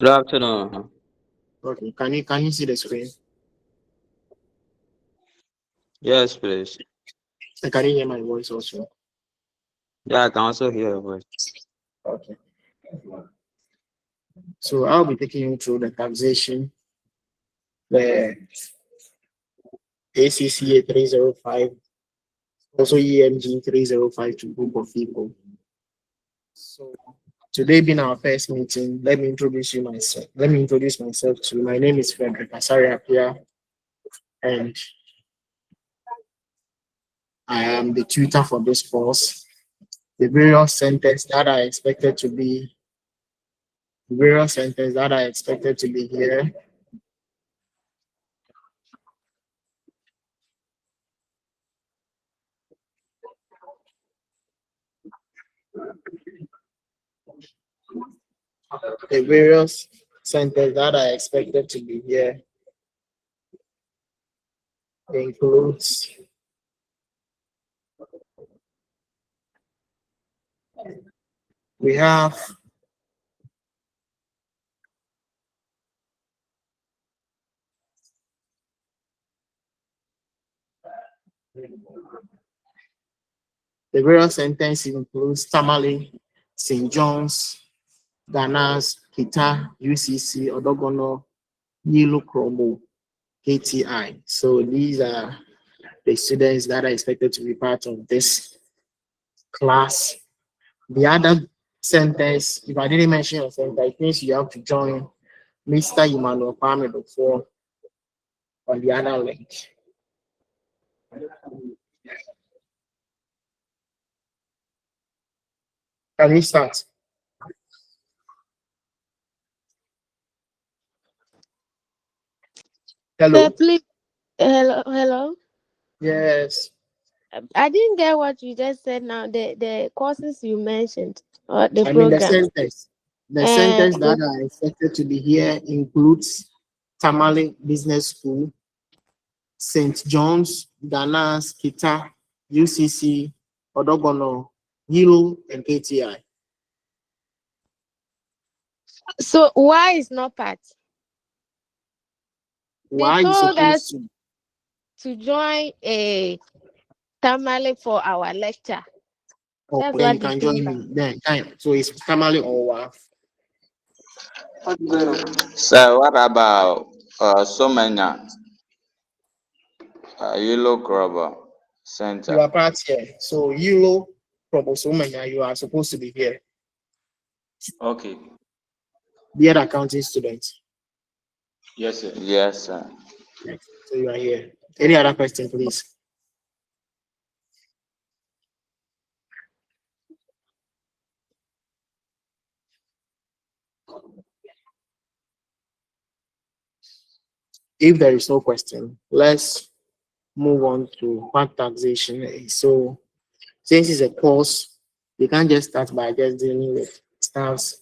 Good afternoon. Okay, can you see the screen? Yes, please. And can you hear my voice also? Yeah, I can also hear your voice. Okay. So I'll be taking you through the taxation, the ACCA 305, also EMG 305 to group of people. So today being our first meeting, let me introduce you myself. Let me introduce myself to you. My name is Frederick Asari Apia, and I am the tutor for this course. The various centers that are expected to be here. The various centers that are expected to be here includes we have the various centers includes Tamale, St. John's, Ghana's, Kita, UCC, Odogono, Nilu Kromo, KTI. So these are the students that are expected to be part of this class. The other centers, if I didn't mention your center, it means you have to join Mr. Emmanuel Kwame before on the other link. Can we start? Sir, Hello? please. Hello. Yes. I didn't get what you just said now. The courses you mentioned or the I mean programs. the And centers that are expected to be here includes Tamale Business School, St. John's, Danas, Kita, UCC, Odogono, Yilo, and KTI. so why is not part? They Why are you told supposed us to? to join a Tamale for our lecture. Oh, That's then you what they can join told us. me. Then, fine. So it's Tamale or WAF. So, what about Somenya, Yellow Grubber You Center? are part here. So Yilo, Probosomania, you are supposed to be here. Okay. Be an accounting student. Yes, sir. Yes, sir. So you are here. Any other question, please? If there is no question, let's move on to what taxation is. So since it's a course, you can't just start by just dealing with staffs.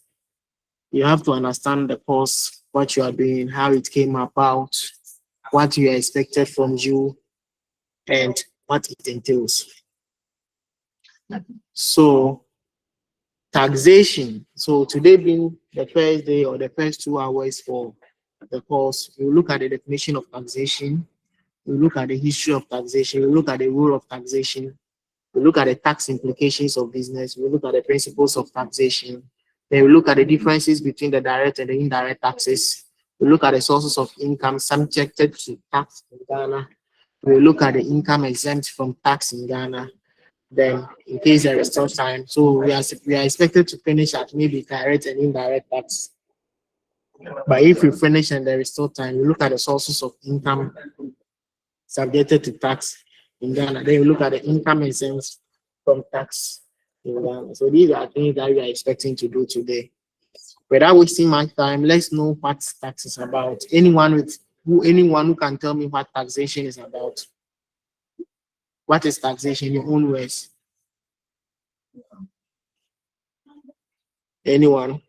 You have to understand the course, what you are doing, how it came about, what you are expected from you, and what it entails. So taxation. So today being the first day or the first 2 hours for the course, we look at the definition of taxation, we look at the history of taxation, we look at the rule of taxation, we look at the tax implications of business, we look at the principles of taxation, then we look at the differences between the direct and the indirect taxes, we look at the sources of income subjected to tax in Ghana, we look at the income exempt from tax in Ghana, then in case there is still time. So we are expected to finish at maybe direct and indirect tax. But if we finish and there is still time, we look at the sources of income subjected to tax in Ghana. Then we look at the income exempt from tax in Ghana. So these are things that we are expecting to do today. Without wasting much time, let's know what tax is about. Anyone who can tell me what taxation is about. What is taxation in your own words? Anyone?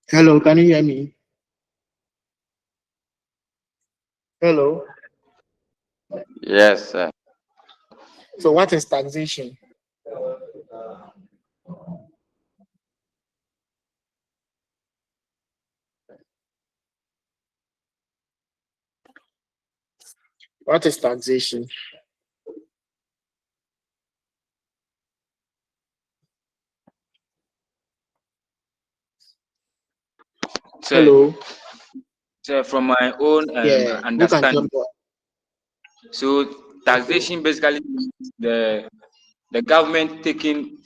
Hello, can you hear me? Hello. Yes, sir. So what is taxation? What is taxation? So, Hello. from my own Yeah, you can tell me understanding, what. so taxation basically means the government taking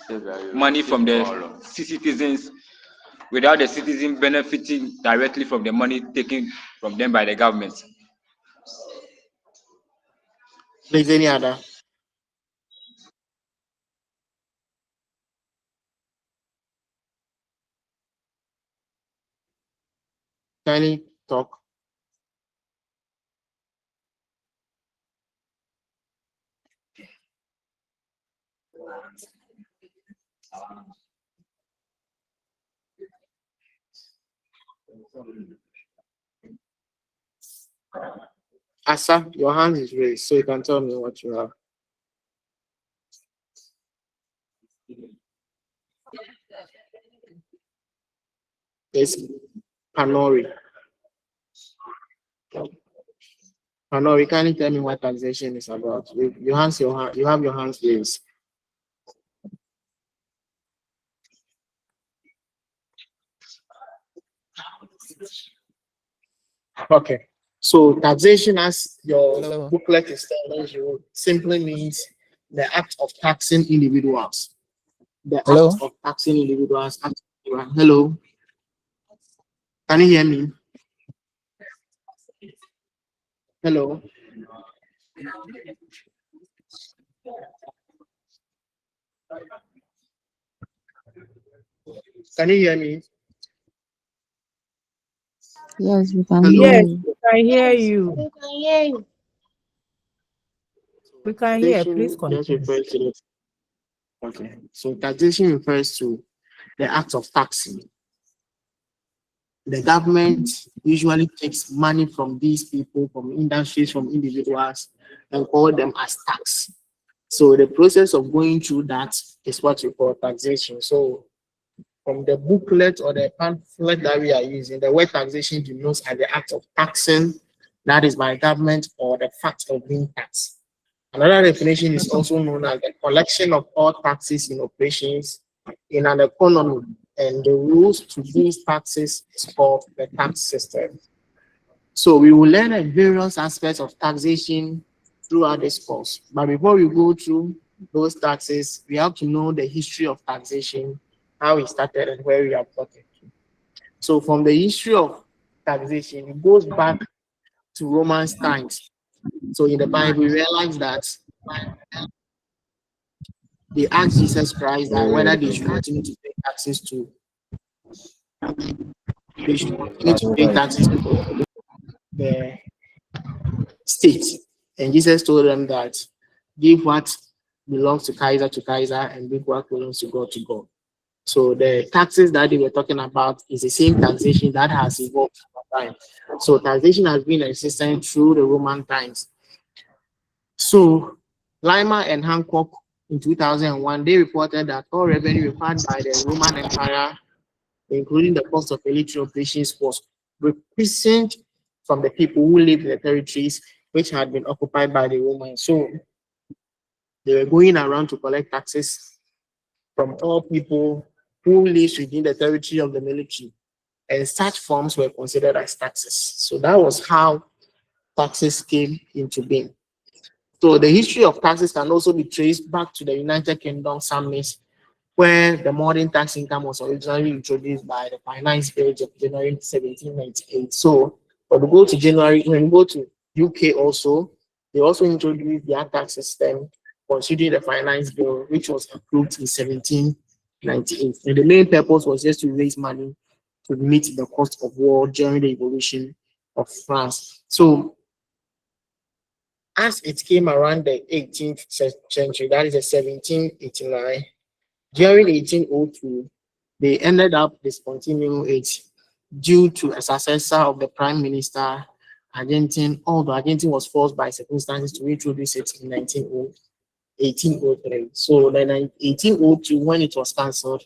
money from the citizens without the citizen benefiting directly from the money taken from them by the government. Please, any other? Kindly talk. Asa, your hand is raised, so you can tell me what you have. It's Panori. Panori, can you tell me what taxation is about? You have your hands raised. Okay. So taxation, as your Hello. booklet is telling you, simply means the act of taxing individuals. The act Hello. of taxing individuals. Hello, can you hear me? Hello. Can you hear me? Yes, we can Hello. hear Yes, you. we can hear you. We can hear you. We can hear. Please Taxation just continue. refers to okay. So taxation refers to the act of taxing. The government usually takes money from these people, from industries, from individuals, and call them as tax. So the process of going through that is what we call taxation. So from the booklet or the pamphlet that we are using, the word taxation denotes as the act of taxing, that is by government, or the fact of being taxed. Another definition is also known as the collection of all taxes in operations in an economy, and the rules to these taxes is called the tax system. So we will learn various aspects of taxation throughout this course. But before we go through those taxes, we have to know the history of taxation, how it started and where we have gotten to. So from the history of taxation, it goes back to Roman times. So in the Bible, we realize that they asked Jesus Christ that whether they should continue to pay taxes to the state. And Jesus told them that give what belongs to Kaiser and give what belongs to God to God. So the taxes that they were talking about is the same taxation that has evolved over time. So taxation has been existent through the Roman times. So Lima and Hancock in 2001, they reported that all revenue required by the Roman Empire, including the cost of military operations, was requisitioned from the people who lived in the territories which had been occupied by the Romans. So they were going around to collect taxes from all people who lived within the territory of the military, and such forms were considered as taxes. So that was how taxes came into being. So the history of taxes can also be traced back to the United Kingdom summits, where the modern tax income was originally introduced by the Finance Bill of January 1798. So when we go to when we go to UK also, they also introduced their tax system considering the Finance Bill, which was approved in 1798. And the main purpose was just to raise money to meet the cost of war during the evolution of France. So as it came around the 18th century, that is the 1789, during 1802, they ended up discontinuing it due to a successor of the prime minister, Argentine, although Argentine was forced by circumstances to introduce it in 1803. So then in 1802, when it was cancelled,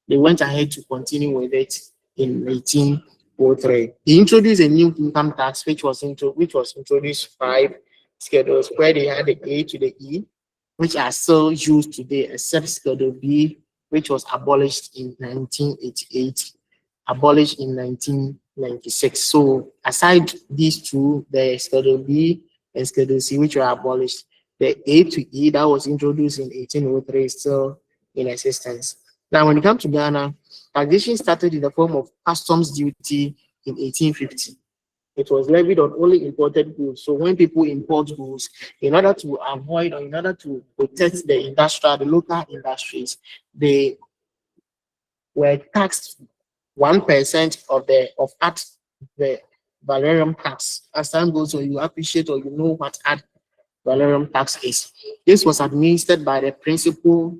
they went ahead to continue with it in 1803. He introduced a new income tax, which was introduced 5 schedules, where they had the A to the E, which are still used today, except Schedule B, which was abolished in 1988, abolished in 1996. So aside these two, the Schedule B and Schedule C, which were abolished, the A to E that was introduced in 1803 is still in existence. Now, when it comes to Ghana, taxation started in the form of customs duty in 1850. It was levied on only imported goods. So when people import goods, in order to avoid or in order to protect the local industries, they were taxed 1% of the valerium tax. As time goes on, you appreciate or you know what ad valerium tax is. This was administered by the principal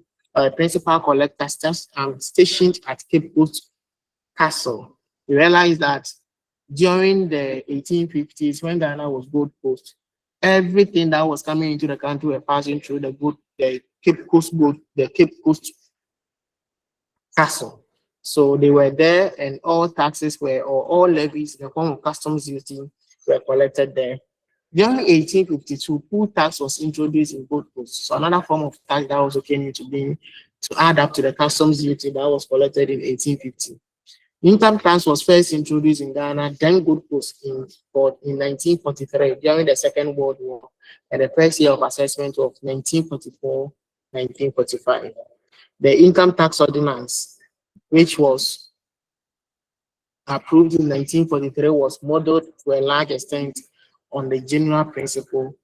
collector stationed at Cape Coast Castle. You realize that during the 1850s, when Ghana was Gold Coast, everything that was coming into the country were passing through the Cape Coast Castle. So they were there, and all taxes or all levies in the form of customs duty were collected there. During 1852, pool tax was introduced in Gold Coast. So another form of tax that also came into being to add up to the customs duty that was collected in 1850. Income tax was first introduced in Ghana, then Gold Coast in 1943 during the Second World War, and the first year of assessment of 1944-1945. The income tax ordinance, which was approved in 1943, was modeled to a large extent on the general principle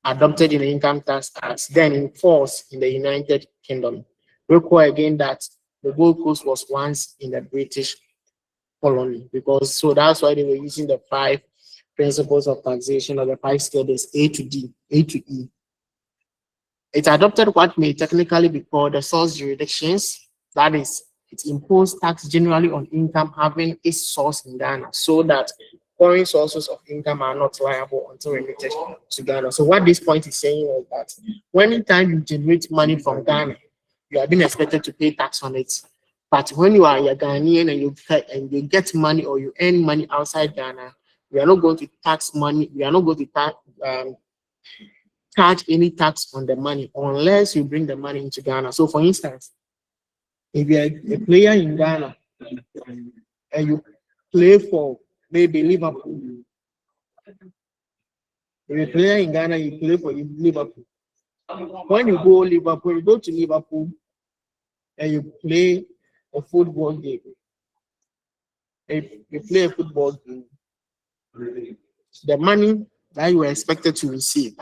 adopted in the Income Tax Act, then in force in the United Kingdom. Recall again that the Gold Coast was once in the British colony, so that's why they were using the 5 principles of taxation, or the 5 schedules A to E. It adopted what may technically be called the source jurisdictions. That is, it imposed tax generally on income having its source in Ghana, so that foreign sources of income are not liable until remitted to Ghana. So what this point is saying is that anytime you generate money from Ghana, you are being expected to pay tax on it. But when you are a Ghanaian and you get money or you earn money outside Ghana, we are not going to tax money. We are not going to charge any tax on the money unless you bring the money into Ghana. So, for instance, if you are a player in Ghana and you play for maybe Liverpool, if you're a player in Ghana, you play for Liverpool. When you go to Liverpool and you play a football game. If you play a football game, the money that you are expected to receive,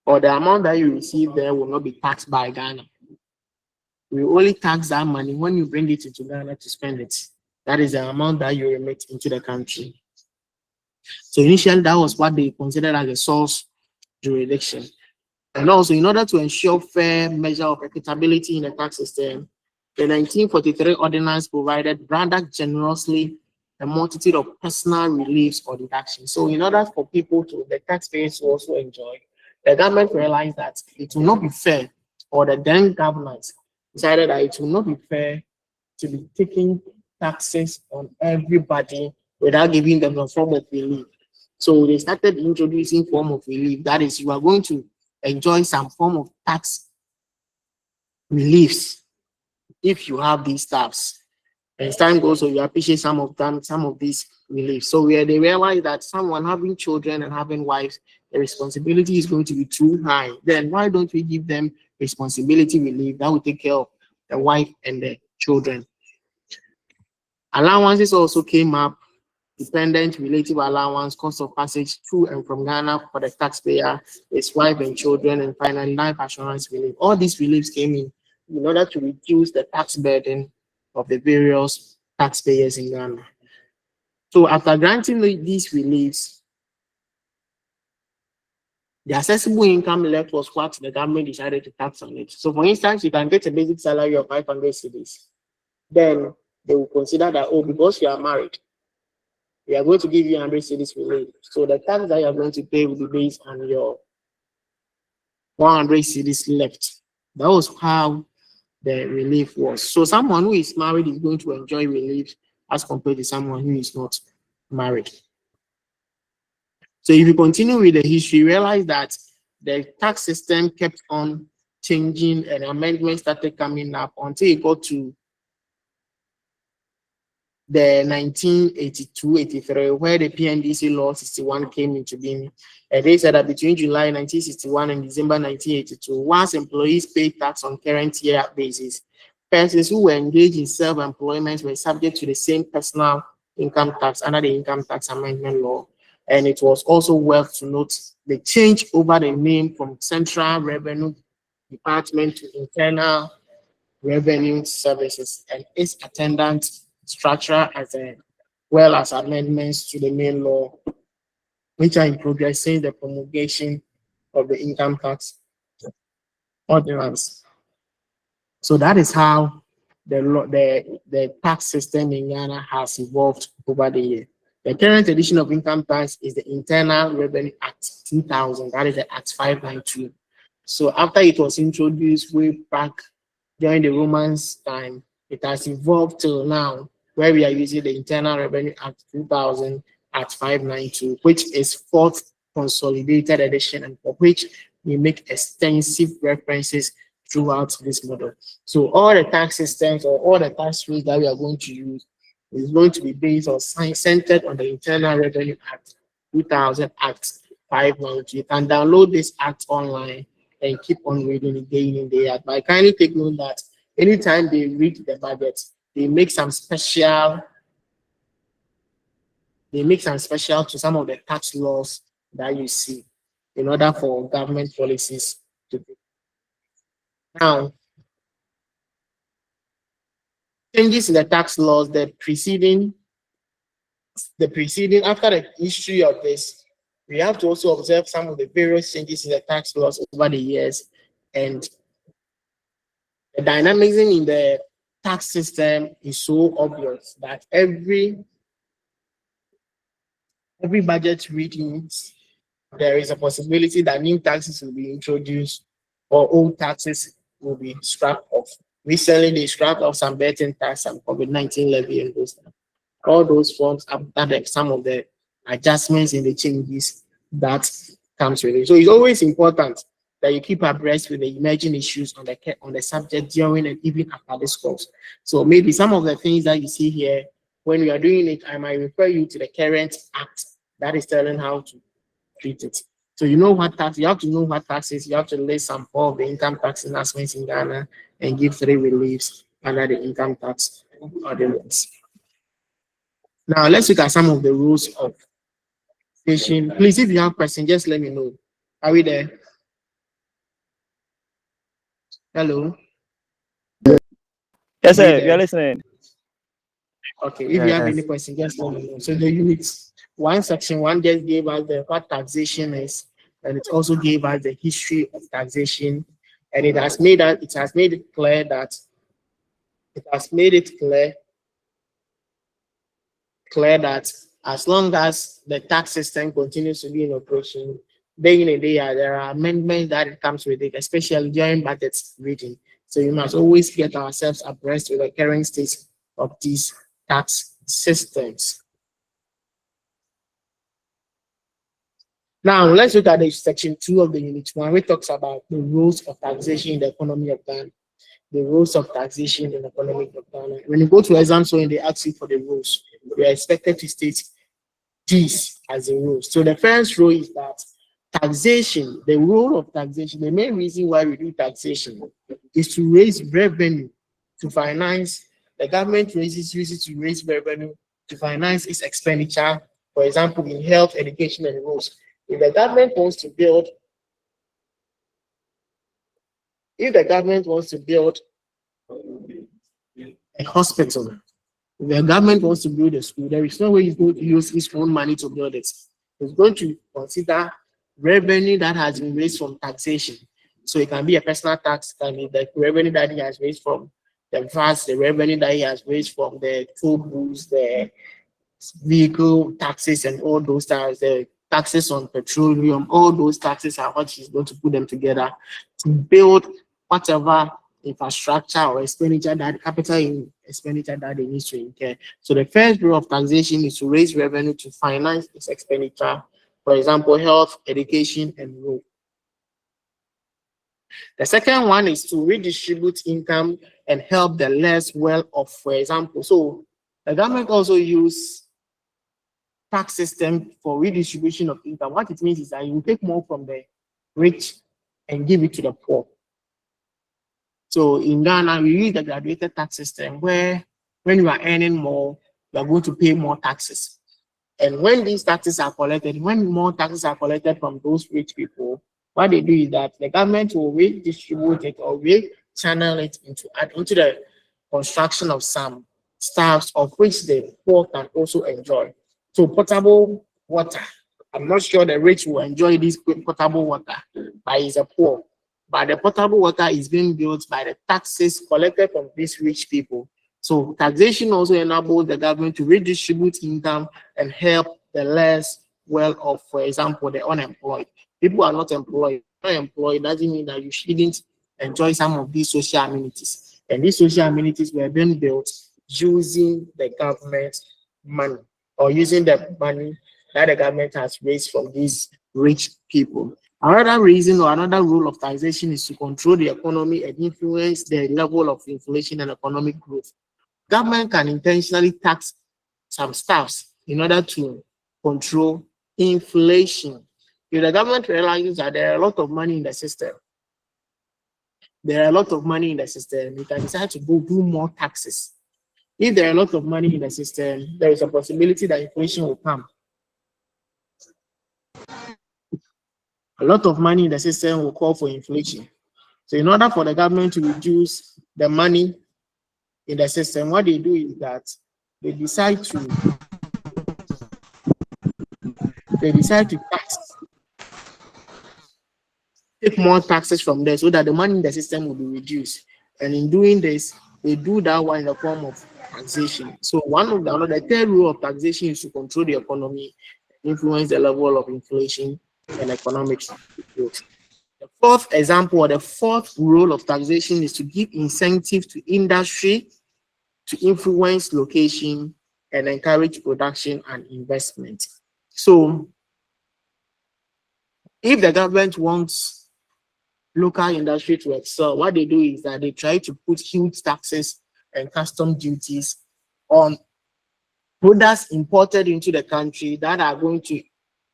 or the amount that you receive there, will not be taxed by Ghana. We only tax that money when you bring it into Ghana to spend it. That is the amount that you remit into the country. So initially, that was what they considered as a source jurisdiction. And also, in order to ensure fair measure of equitability in the tax system, the 1943 ordinance provided rather generously a multitude of personal reliefs or deductions. So in order for the taxpayers to also enjoy, the government realized that it will not be fair, or the then government decided that it will not be fair to be taking taxes on everybody without giving them a form of relief. So they started introducing form of relief. That is, you are going to enjoy some form of tax reliefs if you have these tax. As time goes on, you appreciate some of these reliefs. So where they realize that someone having children and having wives, the responsibility is going to be too high. Then why don't we give them responsibility relief that will take care of the wife and the children? Allowances also came up: dependent relative allowance, cost of passage to and from Ghana for the taxpayer, his wife and children, and finally life assurance relief. All these reliefs came in order to reduce the tax burden of the various taxpayers in Ghana. So after granting these reliefs, the accessible income left was what the government decided to tax on it. So for instance, you can get a basic salary of 500 cedis. Then they will consider that, oh, because you are married, we are going to give you 100 cedis relief. So the tax that you are going to pay will be based on your 100 cedis left. That was how the relief was. So someone who is married is going to enjoy relief as compared to someone who is not married. So if you continue with the history, realize that the tax system kept on changing and amendments started coming up until it got to the 1982-83, where the PNDC Law 61 came into being. And they said that between July 1961 and December 1982, once employees paid tax on current year basis, persons who were engaged in self-employment were subject to the same personal income tax under the Income Tax Amendment Law. And it was also worth to note the change over the name from Central Revenue Department to Internal Revenue Services and its attendant structure well as amendments to the main law, which are in progress since the promulgation of the Income Tax Ordinance. So that is how the tax system in Ghana has evolved over the year. The current edition of income tax is the Internal Revenue Act 2000, that is the Act 592. So after it was introduced way back during the Romans time, it has evolved till now, where we are using the Internal Revenue Act 2000 Act 592, which is fourth consolidated edition, and for which we make extensive references throughout this model. So all the tax systems or all the tax rules that we are going to use is going to be based or centered on the Internal Revenue Act 2000 Act 592. You can download this act online and keep on reading it day in and day out. But kindly take note that anytime they read the budget, they make some special to some of the tax laws that you see in order for government policies to be. Now, changes in the tax laws, the preceding after the history of this, we have to also observe some of the various changes in the tax laws over the years, and the dynamism in the tax system is so obvious that every budget readings, there is a possibility that new taxes will be introduced or old taxes will be scrapped off. Recently, they scrapped off some betting tax and COVID-19 levy and those stuff. All those forms after some of the adjustments and the changes that comes with it. So it's always important that you keep abreast with the emerging issues on the subject during and even after this course. So maybe some of the things that you see here, when we are doing it, I might refer you to the current act that is telling how to treat it. So you know what tax, you have to know what taxes, you have to list some of the income tax enhancements in Ghana and give 3 reliefs under the income tax ordinance. Now let's look at some of the rules of taxation. Please, if you have questions, just let me know. Are we there? Hello? Yes, sir. We are listening. Okay, if you have any questions, just let me know. So the units, section 1 just gave us what taxation is, and it also gave us the history of taxation, and it has made it clear that as long as the tax system continues to be in operation, day in and day out, there are amendments that it comes with it, especially during budget reading. So you must always get ourselves abreast with the current state of these tax systems. Now let's look at the section 2 of the unit 1, which talks about the rules of taxation in the economy of Ghana. The rules of taxation in the economy of Ghana. When you go to exam, so when they ask you for the rules, you are expected to state these as the rules. So the first rule is that taxation, the rule of taxation, the main reason why we do taxation is to raise revenue to finance. The government uses it to raise revenue to finance its expenditure, for example, in health, education, and roads. If the government wants to build a hospital. If the government wants to build a school, there is no way he's going to use his own money to build it. He's going to consider revenue that has been raised from taxation. So it can be a personal tax, can be the revenue that he has raised from the VAT, the revenue that he has raised from the toll booths, the vehicle taxes, and all those taxes, the taxes on petroleum, all those taxes are what he's going to put them together to build whatever infrastructure or expenditure that capital expenditure that they need to incur. So the first rule of taxation is to raise revenue to finance its expenditure, for example, health, education, and road. The second one is to redistribute income and help the less well off, for example. So the government also use tax system for redistribution of income. What it means is that you take more from the rich and give it to the poor. So in Ghana, we use the graduated tax system where when you are earning more, you are going to pay more taxes. And when these taxes are collected, when more taxes are collected from those rich people, what they do is that the government will redistribute it or channel it into the construction of some stuffs of which the poor can also enjoy. So potable water, I'm not sure the rich will enjoy this potable water, but it's a poor. But the potable water is being built by the taxes collected from these rich people. So taxation also enables the government to redistribute income and help the less well off, for example, the unemployed. People are not employed. Unemployed doesn't mean that you shouldn't enjoy some of these social amenities. And these social amenities were being built using the government money or using the money that the government has raised from these rich people. Another reason or another rule of taxation is to control the economy and influence the level of inflation and economic growth. Government can intentionally tax some stuffs in order to control inflation. If the government realizes that there are a lot of money in the system, it can decide to go do more taxes. If there are a lot of money in the system, there is a possibility that inflation will come. A lot of money in the system will call for inflation. So in order for the government to reduce the money in the system, what they do is that they decide to take more taxes from there so that the money in the system will be reduced. And in doing this, they do that one in the form of taxation. So the third rule of taxation is to control the economy, influence the level of inflation and economic growth. The fourth example or the fourth rule of taxation is to give incentive to industry to influence location and encourage production and investment. So if the government wants local industry to excel, what they do is that they try to put huge taxes and custom duties on products imported into the country that are going to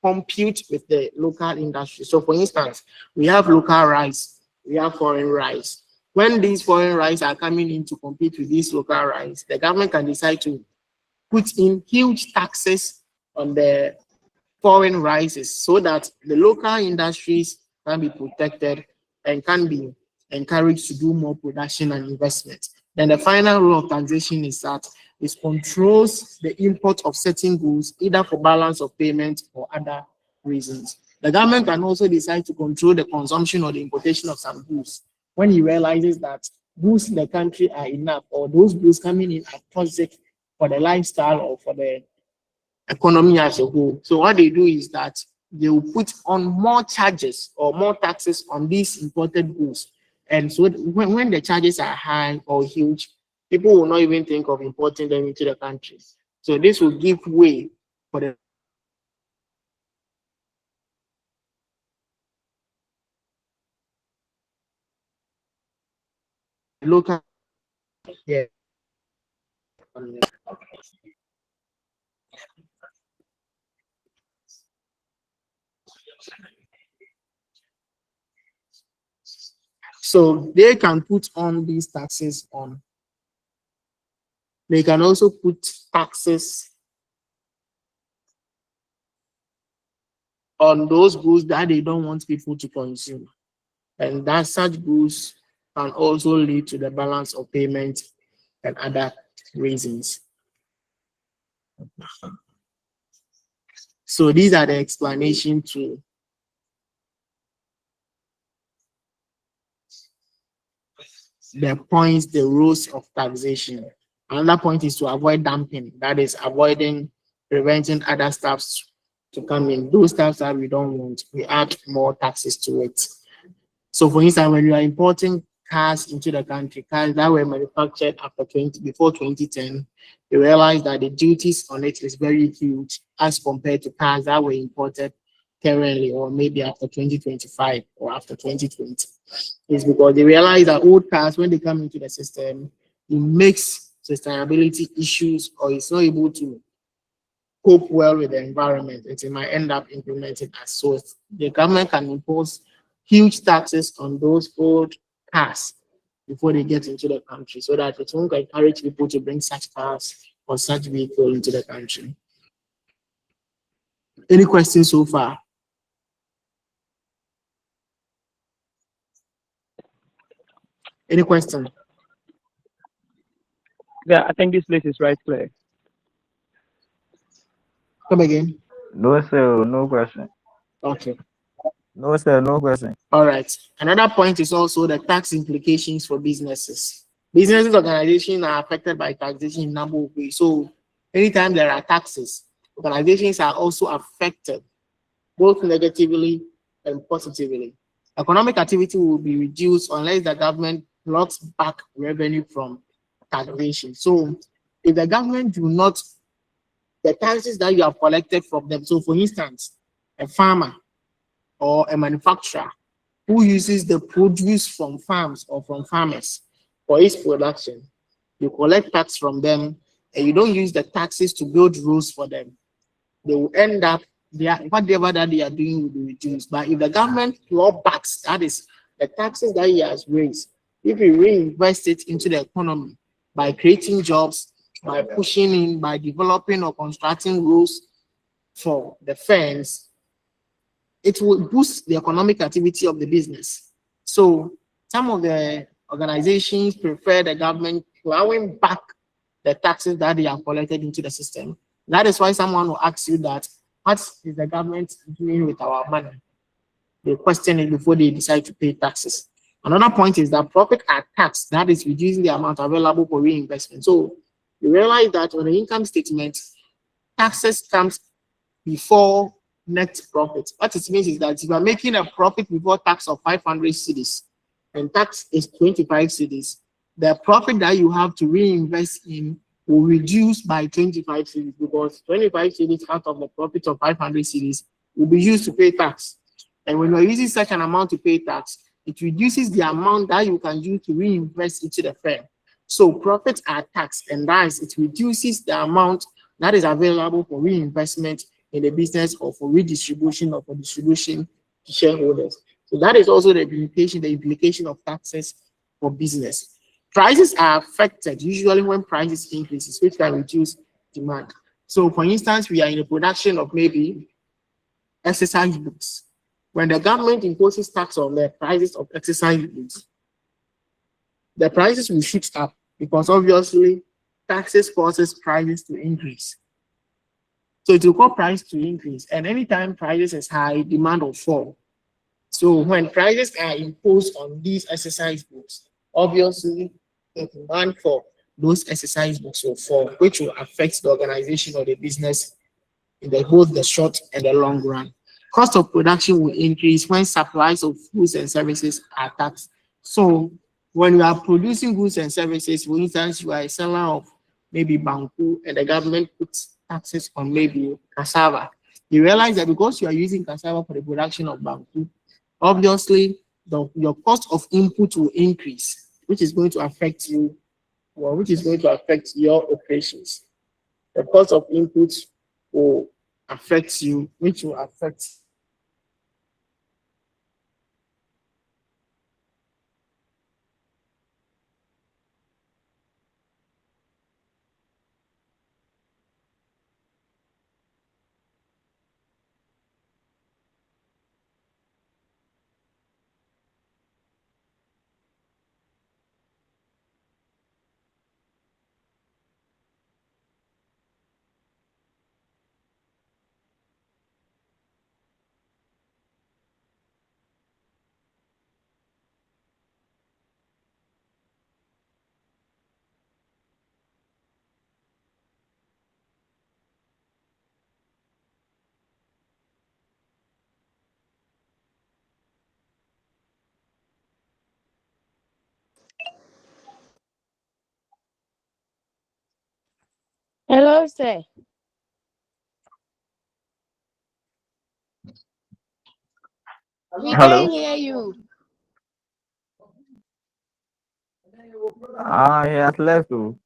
compete with the local industry. So for instance, we have local rice, we have foreign rice. When these foreign rice are coming in to compete with these local rice, the government can decide to put in huge taxes on the foreign rices so that the local industries can be protected and can be encouraged to do more production and investment. Then the final rule of taxation is that it controls the import of certain goods, either for balance of payment or other reasons. The government can also decide to control the consumption or the importation of some goods when he realizes that goods in the country are enough or those goods coming in are toxic for the lifestyle or for the economy as a whole. So what they do is that they will put on more charges or more taxes on these imported goods. And so when the charges are high or huge, people will not even think of importing them into the country. So this will give way for the local. Yeah. So they can put on these taxes on. They can also put taxes on those goods that they don't want people to consume. And that such goods can also lead to the balance of payment and other reasons. So these are the explanation to the points, the rules of taxation. Another point is to avoid dumping, that is preventing other stuffs to come in. Those stuffs that we don't want, we add more taxes to it. So for instance, when you are importing cars into the country, cars that were manufactured before 2010, you realize that the duties on it is very huge as compared to cars that were imported currently or maybe after 2025 or after 2020. It's because they realize that old cars, when they come into the system, it makes sustainability issues or it's not able to cope well with the environment. It might end up implementing as so. The government can impose huge taxes on those old cars before they get into the country so that it won't encourage people to bring such cars or such vehicle into the country. Any questions so far? Any question? Yeah, I think this list is right clear. Come again. No, sir, no question. Okay. No, sir, no question. All right. Another point is also the tax implications for businesses. Businesses organizations are affected by taxation in a number of ways. So anytime there are taxes, organizations are also affected both negatively and positively. Economic activity will be reduced unless the government blocks back revenue from taxation. So if the government do not, the taxes that you have collected from them, so for instance, a farmer or a manufacturer who uses the produce from farms or from farmers for its production, you collect tax from them and you don't use the taxes to build roads for them. They will end up, whatever that they are doing will be reduced. But if the government clawbacks, that is the taxes that he has raised, if he reinvest it into the economy by creating jobs, by pushing in, by developing or constructing roads for the firms, it will boost the economic activity of the business. So some of the organizations prefer the government plowing back the taxes that they have collected into the system. That is why someone will ask you that, what is the government doing with our money? They question it before they decide to pay taxes. Another point is that profit are taxed, that is reducing the amount available for reinvestment. So you realize that on the income statement, taxes comes before net profit. What it means is that if you are making a profit before tax of 500 cedis and tax is 25 cedis, the profit that you have to reinvest in will reduce by 25 cedis because 25 cedis out of the profit of 500 cedis will be used to pay tax. And when you're using such an amount to pay tax, it reduces the amount that you can use to reinvest into the firm. So profits are taxed, and thus it reduces the amount that is available for reinvestment in the business or for redistribution or for distribution to shareholders. So that is also the implication of taxes for business. Prices are affected usually when prices increases, which can reduce demand. So for instance, we are in the production of maybe exercise books. When the government imposes tax on the prices of exercise books, the prices will shoot up because obviously taxes causes prices to increase. So it will cause price to increase. And anytime prices is high, demand will fall. So when prices are imposed on these exercise books, obviously the demand for those exercise books will fall, which will affect the organization of the business in both the short and the long run. Cost of production will increase when supplies of goods and services are taxed. So when you are producing goods and services, for instance, you are a seller of maybe banku and the government puts taxes on maybe cassava, you realize that because you are using cassava for the production of banku, obviously your cost of input will increase, which is going to affect you, or which is going to affect your operations. The cost of input will affect you, which will affect Hello, sir. We Hello. can't hear you. Ah, he has left. Oh.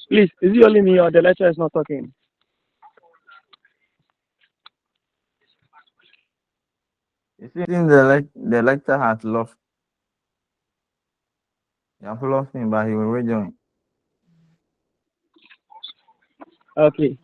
Please, is it only me or the lecturer is not talking? It seems the lecturer has lost. You have lost him, but he will rejoin. Okay.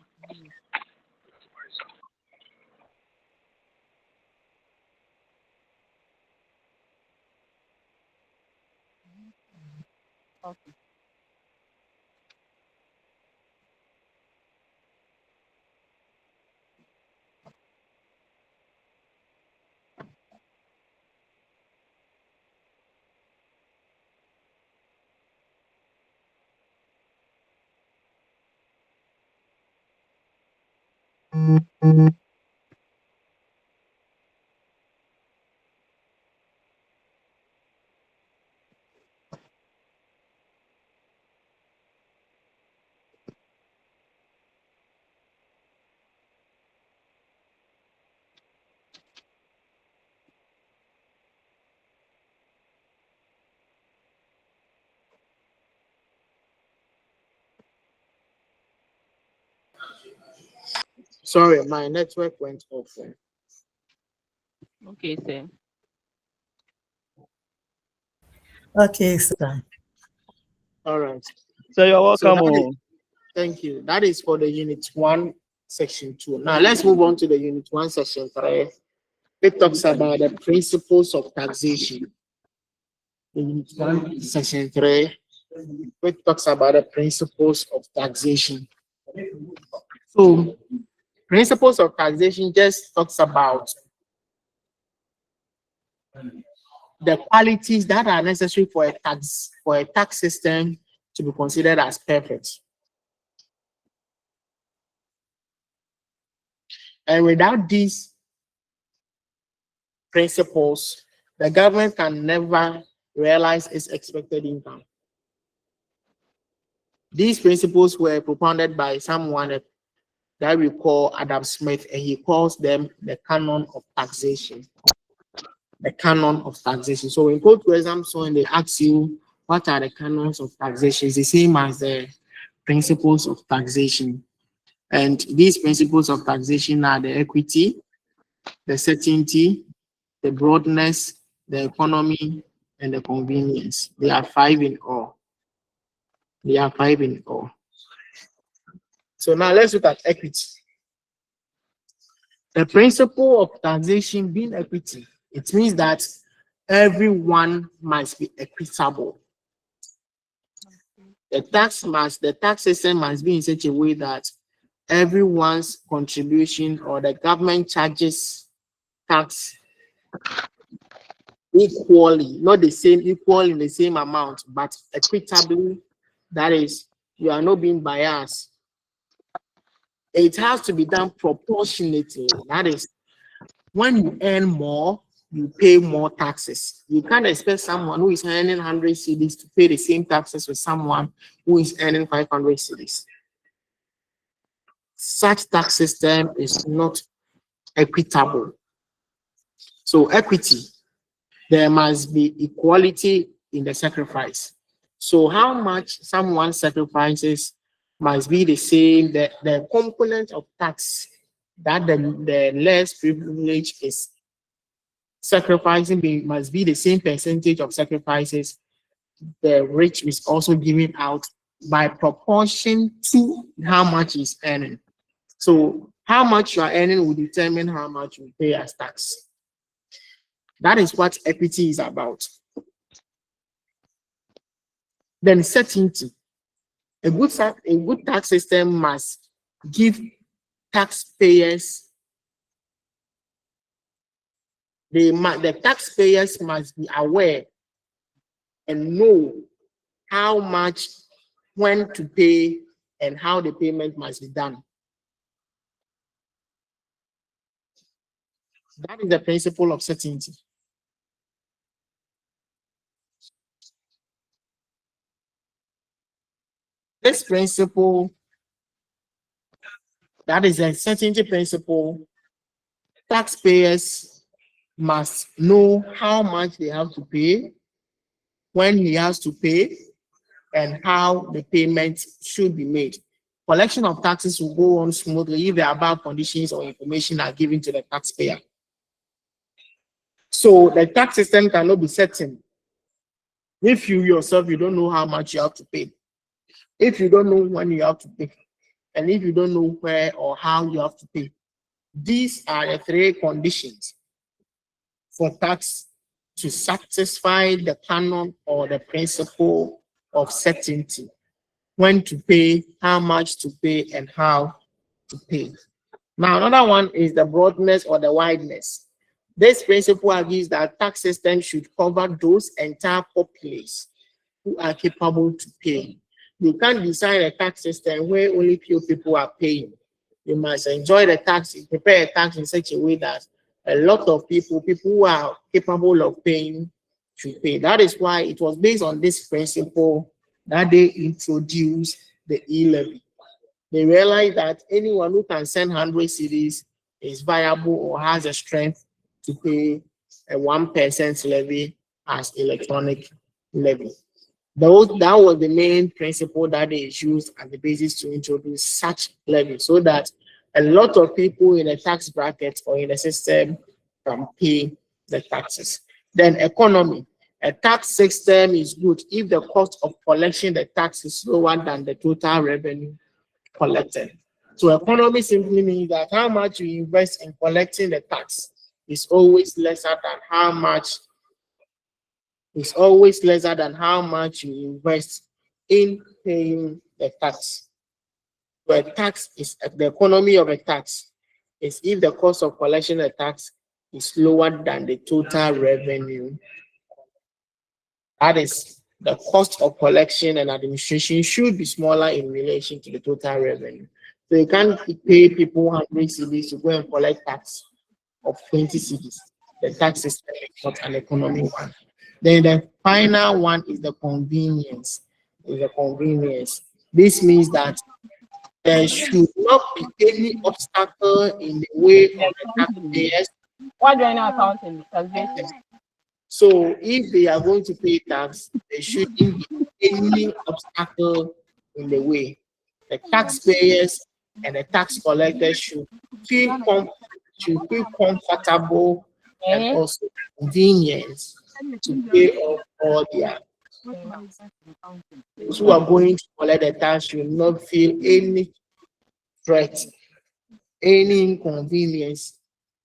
Sorry, my network went off. Okay, sir. Okay, sir. All right. So you're So welcome. that is, Oh. thank you. That is for the unit 1, section 2. Now let's move on to the unit 1, section 3. It talks about the principles of taxation. The unit 1, section 3. It talks about the principles of taxation. So principles of taxation just talks about the qualities that are necessary for a tax system to be considered as perfect. And without these principles, the government can never realize its expected income. These principles were propounded by someone that we call Adam Smith, and he calls them the canon of taxation. The canon of taxation. So in court exams, when they ask you what are the canons of taxation, it's the same as the principles of taxation. And these principles of taxation are the equity, the certainty, the broadness, the economy, and the convenience. They are 5 in all. They are 5 in all. So now let's look at equity. The principle of taxation being equity, it means that everyone must be equitable. The tax system must be in such a way that everyone's contribution or the government charges tax equally, not the same, equal in the same amount, but equitably. That is, you are not being biased. It has to be done proportionately. That is, when you earn more, you pay more taxes. You can't expect someone who is earning 100 cedis to pay the same taxes with someone who is earning 500 cedis. Such tax system is not equitable. So equity, there must be equality in the sacrifice. So how much someone sacrifices must be the same. The component of tax that the less privileged is sacrificing must be the same percentage of sacrifices the rich is also giving out by proportion to how much is earning. So how much you are earning will determine how much you pay as tax. That is what equity is about. Then certainty. A good tax system must give taxpayers, the taxpayers must be aware and know how much, when to pay, and how the payment must be done. That is the principle of certainty. This principle, that is a certainty principle, taxpayers must know how much they have to pay, when he has to pay, and how the payment should be made. Collection of taxes will go on smoothly if the above conditions or information are given to the taxpayer. So the tax system cannot be certain if you yourself, you don't know how much you have to pay, if you don't know when you have to pay, and if you don't know where or how you have to pay. These are the three conditions for tax to satisfy the canon or the principle of certainty: when to pay, how much to pay, and how to pay. Now, another one is the broadness or the wideness. This principle argues that tax system should cover those entire populace who are capable to pay. You can't design a tax system where only few people are paying. You must enjoy the tax, prepare a tax in such a way that a lot of people who are capable of paying should pay. That is why it was based on this principle that they introduced the e-levy. They realized that anyone who can send 100 cedis is viable or has the strength to pay a 1% levy as electronic levy. That was the main principle that they used as the basis to introduce such levy, so that a lot of people in a tax bracket or in the system can pay the taxes. Then economy. A tax system is good if the cost of collecting the tax is lower than the total revenue collected. So economy simply means that how much you invest in collecting the tax is always lesser than how much you invest in paying the tax. But tax is the economy of a tax is if the cost of collection of tax is lower than the total revenue. That is, the cost of collection and administration should be smaller in relation to the total revenue. So you can't pay people 100 cedis to go and collect tax of 20 cedis. The tax system is not an economic one. Then the final one is the convenience. This means that there should not be any obstacle in the way of the taxpayers. What do I know accounting? Taxation. So if they are going to pay tax, there shouldn't be any obstacle in the way. The taxpayers and the tax collectors should feel comfortable and also convenience to pay off all their. Those who are going to collect the tax should not feel any threat, any inconvenience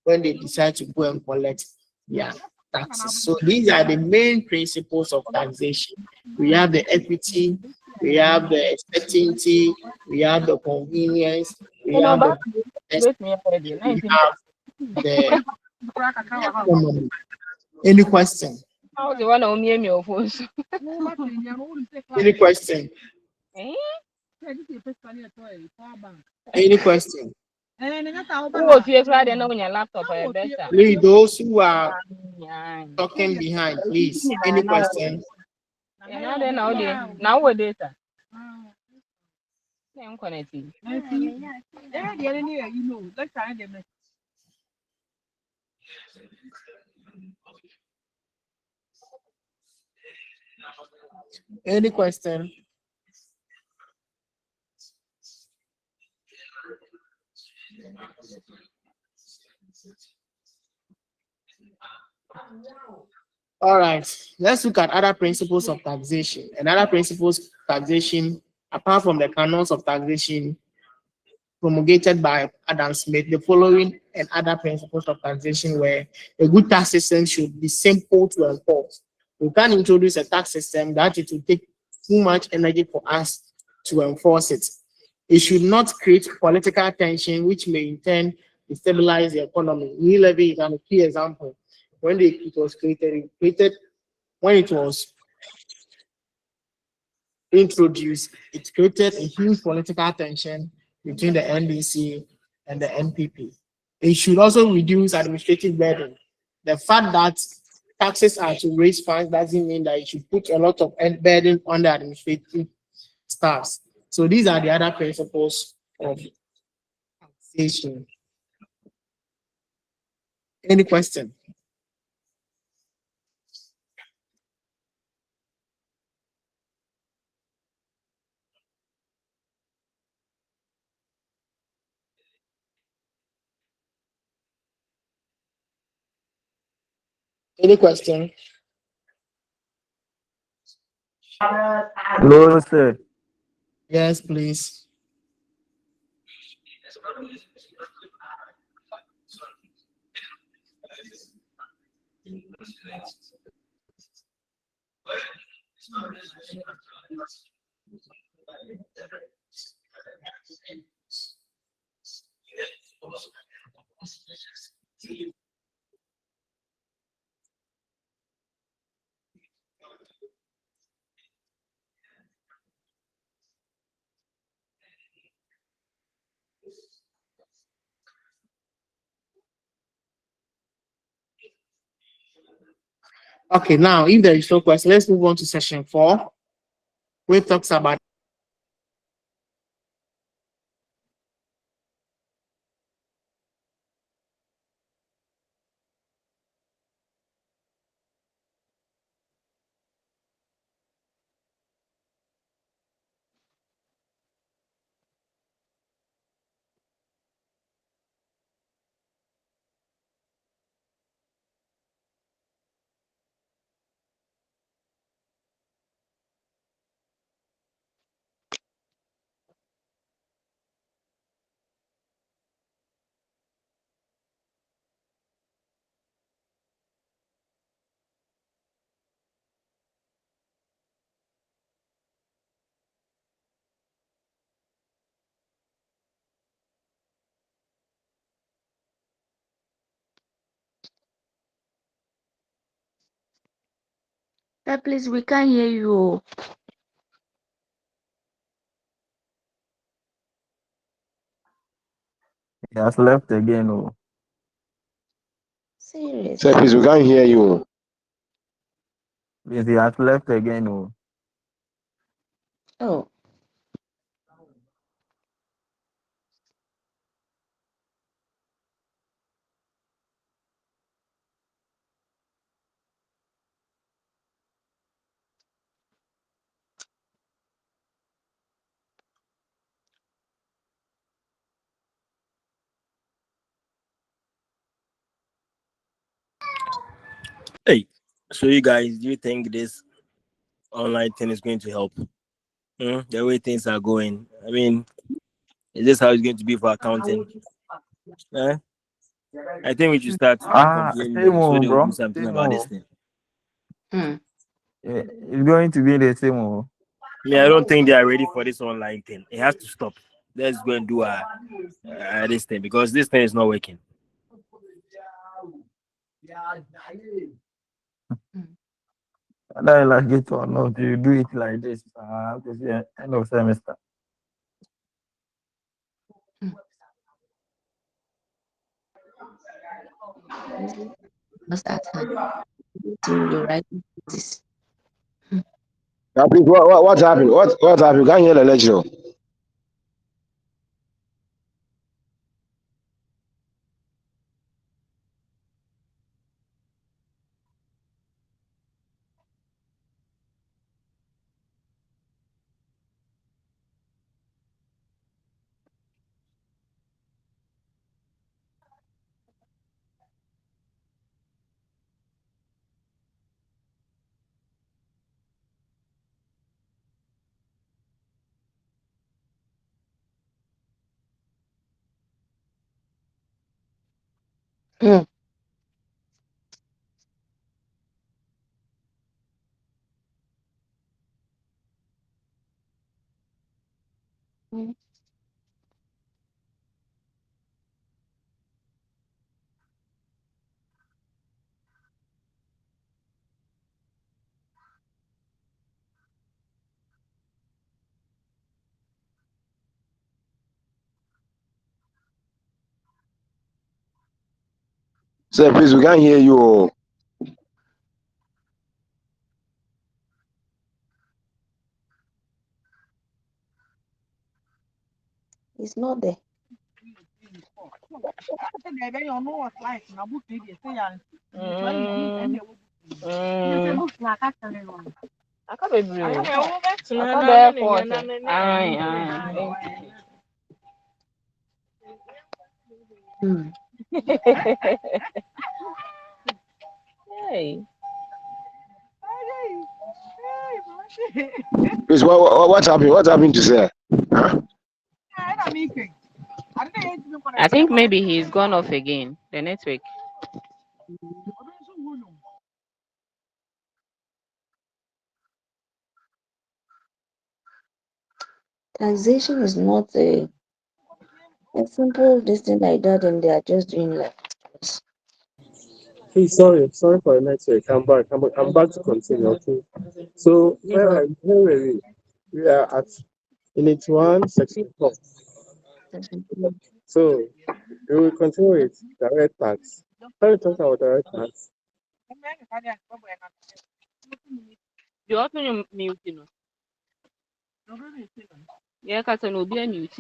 when they decide to go and collect their taxes. So these are the main principles of taxation. We have the equity, we have the certainty, we have the convenience, we have the economy. Any question? Any question? Any question? Please, those who are talking behind, please. Any question? Any question? All right, let's look at other principles of taxation. Another principles of taxation apart from the canons of taxation promulgated by Adam Smith, the following and other principles of taxation were: a good tax system should be simple to enforce. We can't introduce a tax system that it will take too much energy for us to enforce it. It should not create political tension, which may in turn destabilize the economy. New levy is a key example. When it was created, when it was introduced, it created a huge political tension between the NDC and the NPP. It should also reduce administrative burden. The fact that taxes are to raise funds doesn't mean that it should put a lot of burden on the administrative staffs. So these are the other principles of taxation. Any question? Any question? No, sir. Yes, please. Okay, now if there is no question, let's move on to session 4, which talks about Please, we can't hear you. He has left again. Oh, Serious. Say, please, we can't hear you. yes, he has left again. Oh, Oh, Hey, so you guys, do you think this online thing is going to help? The way things are going. I mean, is this how it's going to be for accounting? Eh? I think we should start complaining same them so oh, they will do bro. something Same about this oh. thing. Yeah, it's going to be the same oh. I don't think they are ready for this online thing. It has to stop. Let's go and do this thing because this thing is not working. Whether you like it or not, you do it like this. Because yeah, end of semester. what's that time? To the right this. Now, please, what happened? What happened? You can't hear the lecture. Mm. Mm. Sir, please, we can't hear you. It's not there. Mm. Please, what happened? What happened to Sir? Huh? I think maybe he's gone off again. The network. Taxation is not a simple this thing like that, and they are just doing like this. Hey, sorry for the network. I'm back to continue. Okay. So where were we? We are at Unit 1, Section 4. So we will continue with direct tax. When we talk about direct tax, You open mute, you know. Yeah, cause no be a mute.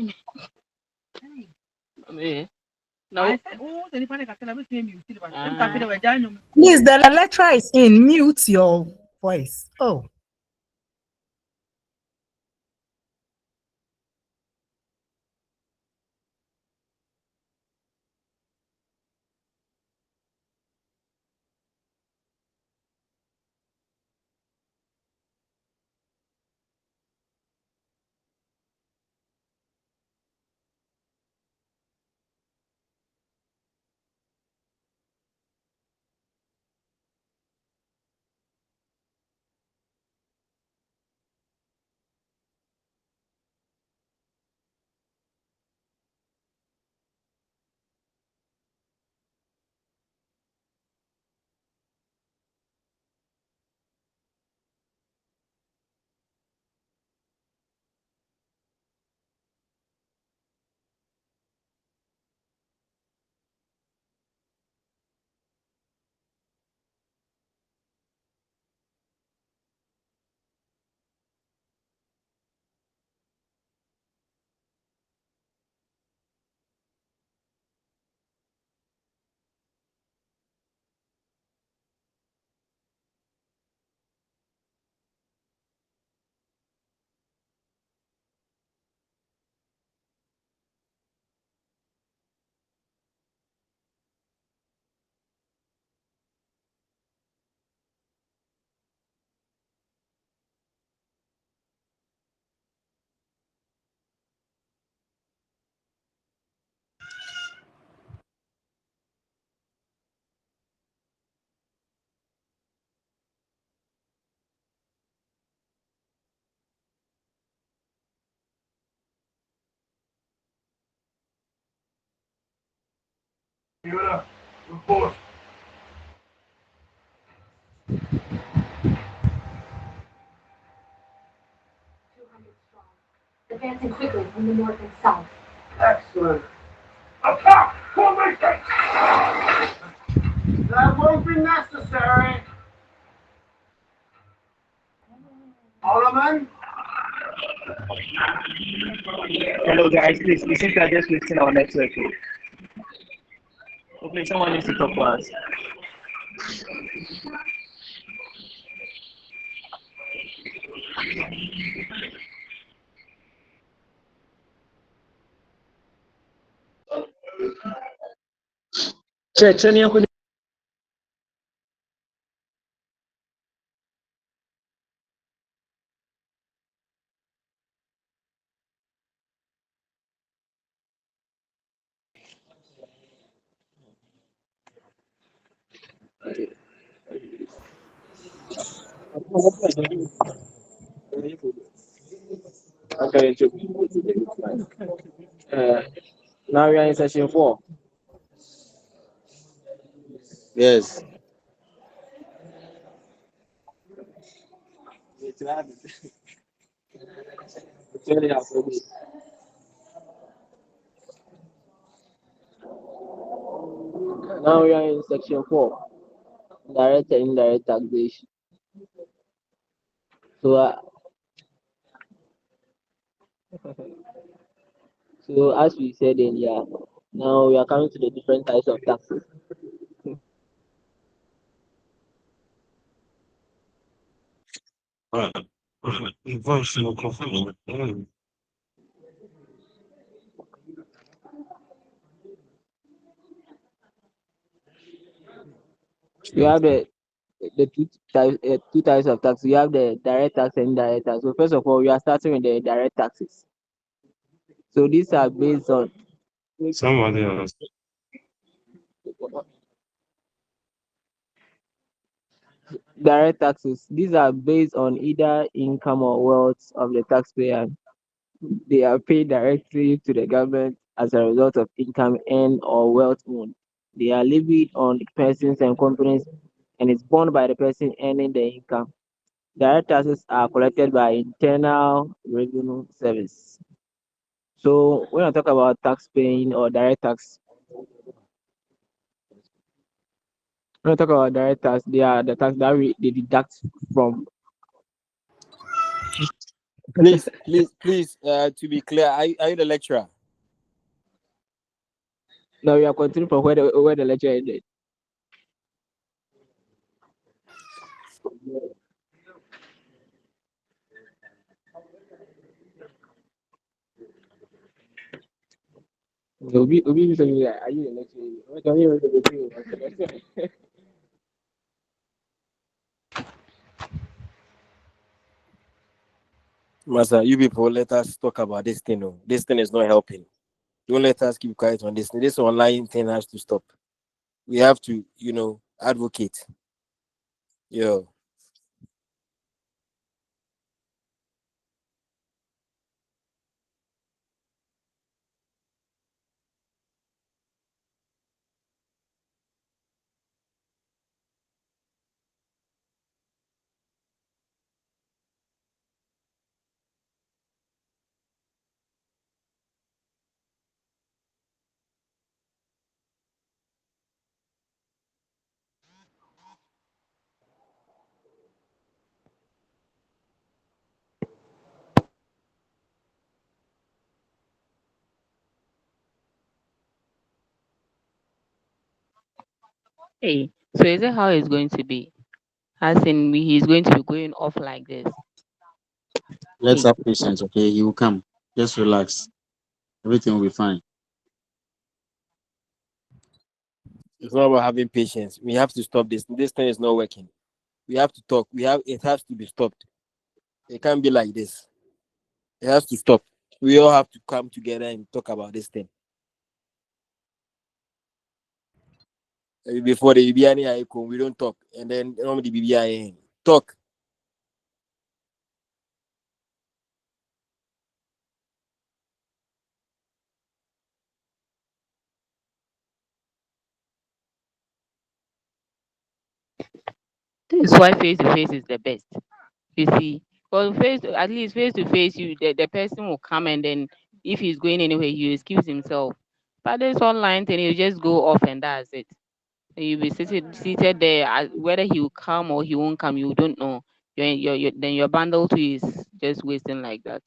No. Please, the lecturer is in. Mute your voice. Oh. Advancing quickly from the north and south. Excellent. Attack! Formation! That won't be necessary. Alderman? hello guys, please, we seem to are just wasting our network. Okay, someone needs to talk to us. Okay, now we are in session 4. Yes. Now we are in section 4, direct and indirect taxation. So as we said earlier, now we are coming to the different types of taxes. We have the two types of tax. We have the direct tax and indirect tax. So first of all, we are starting with the direct taxes. So these are based on Somebody else. direct taxes. These are based on either income or wealth of the taxpayer. They are paid directly to the government as a result of income earned or wealth owned. They are levied on persons and companies and is borne by the person earning the income. Direct taxes are collected by internal revenue service. So when I talk about tax paying or direct tax, when I talk about direct tax, they are the tax that they deduct from. Please, to be clear, are you the lecturer? Now we are continuing from where the lecture ended. Obi is saying that, are you the lecturer? What can you do? Master, you people let us talk about this thing. Oh. This thing is not helping. Don't let us keep quiet on this thing. This online thing has to stop. We have to, advocate. Yo. Hey, so is it how it's going to be? As in, he's going to be going off like this. Let's Hey, have patience, okay? He will come. Just relax. Everything will be fine. It's not about having patience. We have to stop this. This thing is not working. We have to talk. It has to be stopped. It can't be like this. It has to stop. We all have to come together and talk about this thing. Before the BBI come, we don't talk. And then normally the BBI talk. this is why face to face is the best. You see, because at least face to face, the person will come and then if he's going anywhere, he excuse himself. But this online thing, you just go off and that's it. You'll be seated there. Whether he will come or he won't come, you don't know. Then your bundle too is just wasting like that.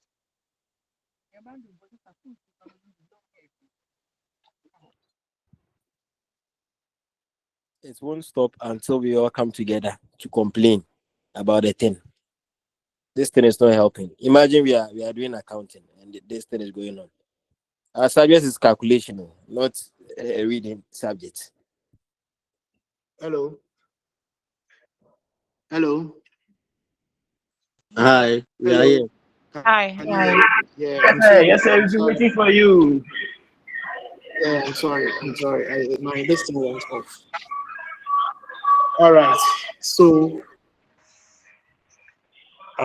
It won't stop until we all come together to complain about the thing. This thing is not helping. Imagine we are doing accounting and this thing is going on. Our subject is calculation, not a reading subject. Hello. Hello. Hi, we are Hello. here. Hi, Can you hi. hear me? Yeah, I'm Hey, sorry. yes, sir. I'm We've been sorry. waiting for you. Yeah, I'm sorry. I'm sorry. My this thing went off. All right. So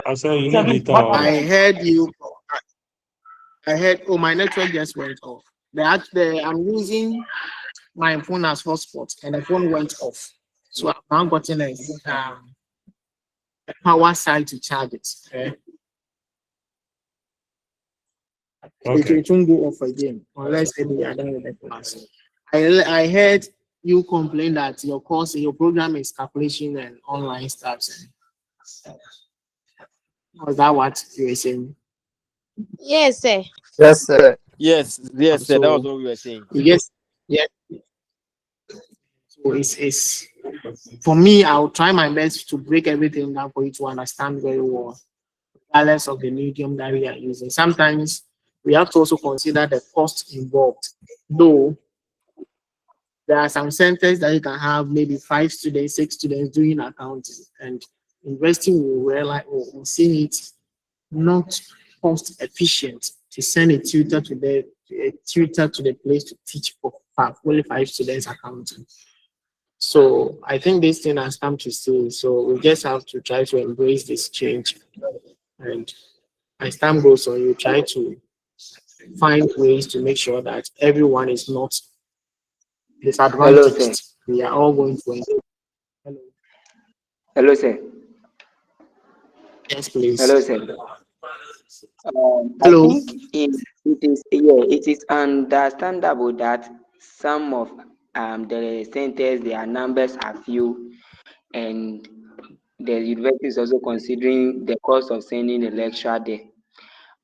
I said you need data. I heard you. I heard. Oh, my network just went off. I'm using my phone as hotspot, and the phone went off. So I've now gotten a power side to charge it. Okay. Okay. It won't go off again unless maybe I don't with the class. I heard you complain that your program is calculation and online stuff. Was that what you were saying? Yes, sir. Yes, sir. Yes, sir. That was what we were saying. Yes, yeah. So it's for me. I'll try my best to break everything down for you to understand very well, regardless of the medium that we are using. Sometimes we have to also consider the cost involved. Though there are some centers that you can have maybe 5 students, 6 students doing accounting, and investing will realize will see it not cost efficient to send a tutor to the place to teach for only 5 students accounting. So I think this thing has come to stay. So we just have to try to embrace this change, and as time goes on, you try to find ways to make sure that everyone is not disadvantaged. We are all going to enjoy. Hello. Hello, sir. Yes, please. Hello, sir. Hello. I think it is understandable that some of the centers, their numbers are few, and the university is also considering the cost of sending a lecturer there.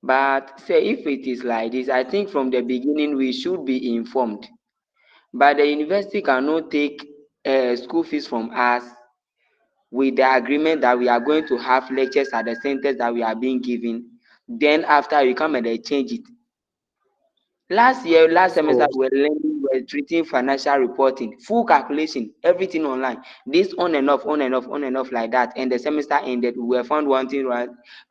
But say if it is like this, I think from the beginning we should be informed. But the university cannot take school fees from us with the agreement that we are going to have lectures at the centers that we are being given. Then after we come and they change it. Last semester, we were treating financial reporting, full calculation, everything online. This on and off like that. And the semester ended, we were found wanting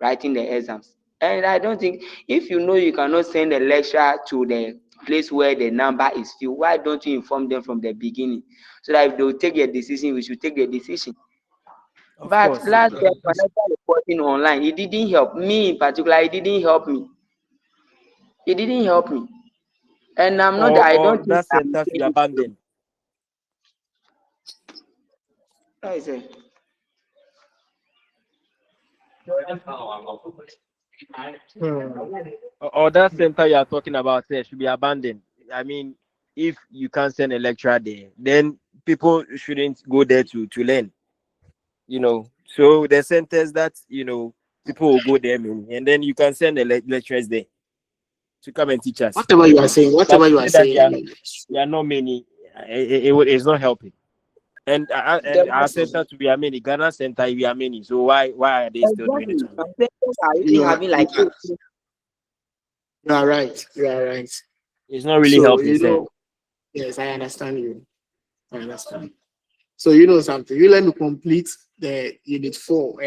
writing the exams. And I don't think, if you know you cannot send a lecturer to the place where the number is few, why don't you inform them from the beginning? So that if they will take a decision, we should take the decision. But last year, financial reporting online, it didn't help me in particular. It didn't help me. It didn't help me. And I'm not. I don't think that center should be abandoned. I say. Or that center you are talking about should be abandoned. I mean, if you can't send a lecturer there, then people shouldn't go there to learn. So the centers that people will go there, and then you can send the lecturers there to come and teach us. Whatever you are saying, there are not many. It's not helping. And our center to be a many, Ghana center we are many. So why are they still doing it? You are right. You are right. It's not really helping. Yes, I understand you. I understand. So you know something. You learn to complete the unit 4,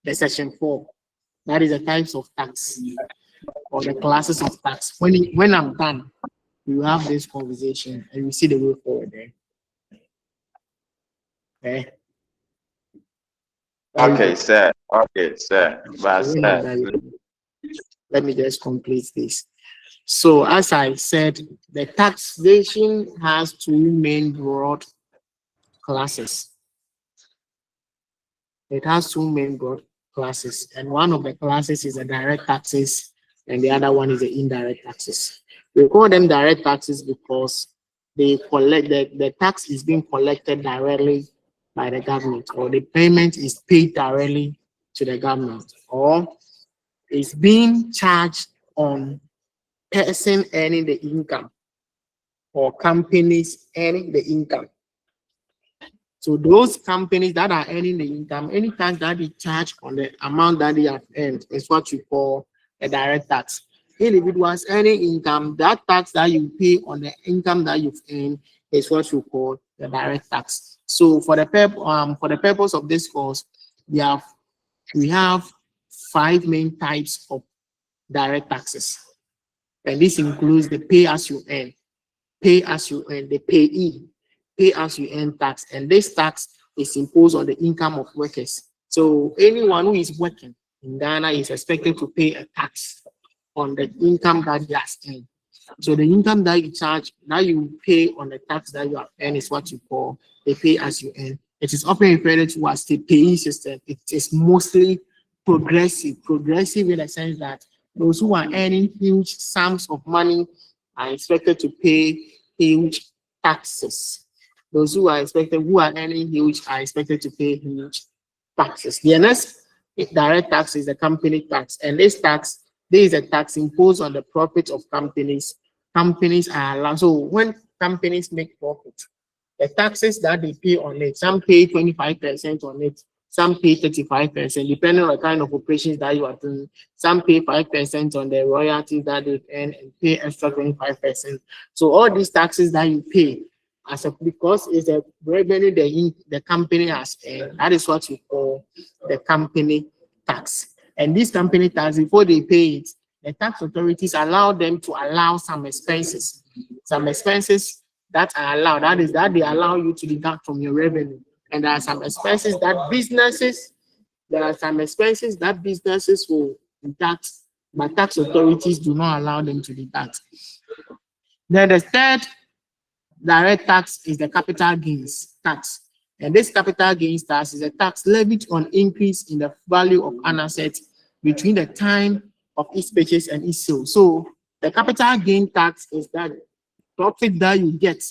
the section 4. That is the types of tax or the classes of tax. When I'm done, you have this conversation and you see the way forward there. Okay, sir. But let me just complete this. So as I said, the taxation has 2 main broad classes. It has 2 main broad classes, and one of the classes is the direct taxes, and the other one is the indirect taxes. We call them direct taxes because they collect the tax is being collected directly by the government, or the payment is paid directly to the government, or it's being charged on person earning the income or companies earning the income. So those companies that are earning the income, any tax that they charge on the amount that they have earned is what we call a direct tax. Individuals earning income, that tax that you pay on the income that you've earned is what we call the direct tax. So for the purpose of this course, we have 5 main types of direct taxes, and this includes the pay as you earn, the payee, pay as you earn tax, and this tax is imposed on the income of workers. So anyone who is working in Ghana is expected to pay a tax on the income that he has earned. So the income that you charge, that you pay on the tax that you have earned is what you call the pay as you earn. It is often referred to as the payee system. It is mostly progressive. Progressive in the sense that those who are earning huge sums of money are expected to pay huge taxes. Those who are earning huge are expected to pay huge taxes. The next direct tax is the company tax, and this is a tax imposed on the profit of companies. Companies are allowed. So when companies make profit, the taxes that they pay on it, some pay 25% on it, some pay 35%, depending on the kind of operations that you are doing. Some pay 5% on the royalties that they earn and pay extra 25%. So all these taxes that you pay, because it's a revenue the company has earned, that is what you call the company tax. And this company tax, before they pay it, the tax authorities allow them to allow some expenses that are allowed. That is that they allow you to deduct from your revenue. And there are some expenses that businesses will deduct, but tax authorities do not allow them to deduct. Then the third direct tax is the capital gains tax. And this capital gains tax is a tax levied on increase in the value of an asset between the time of its purchase and its sale. So the capital gain tax is that profit that you get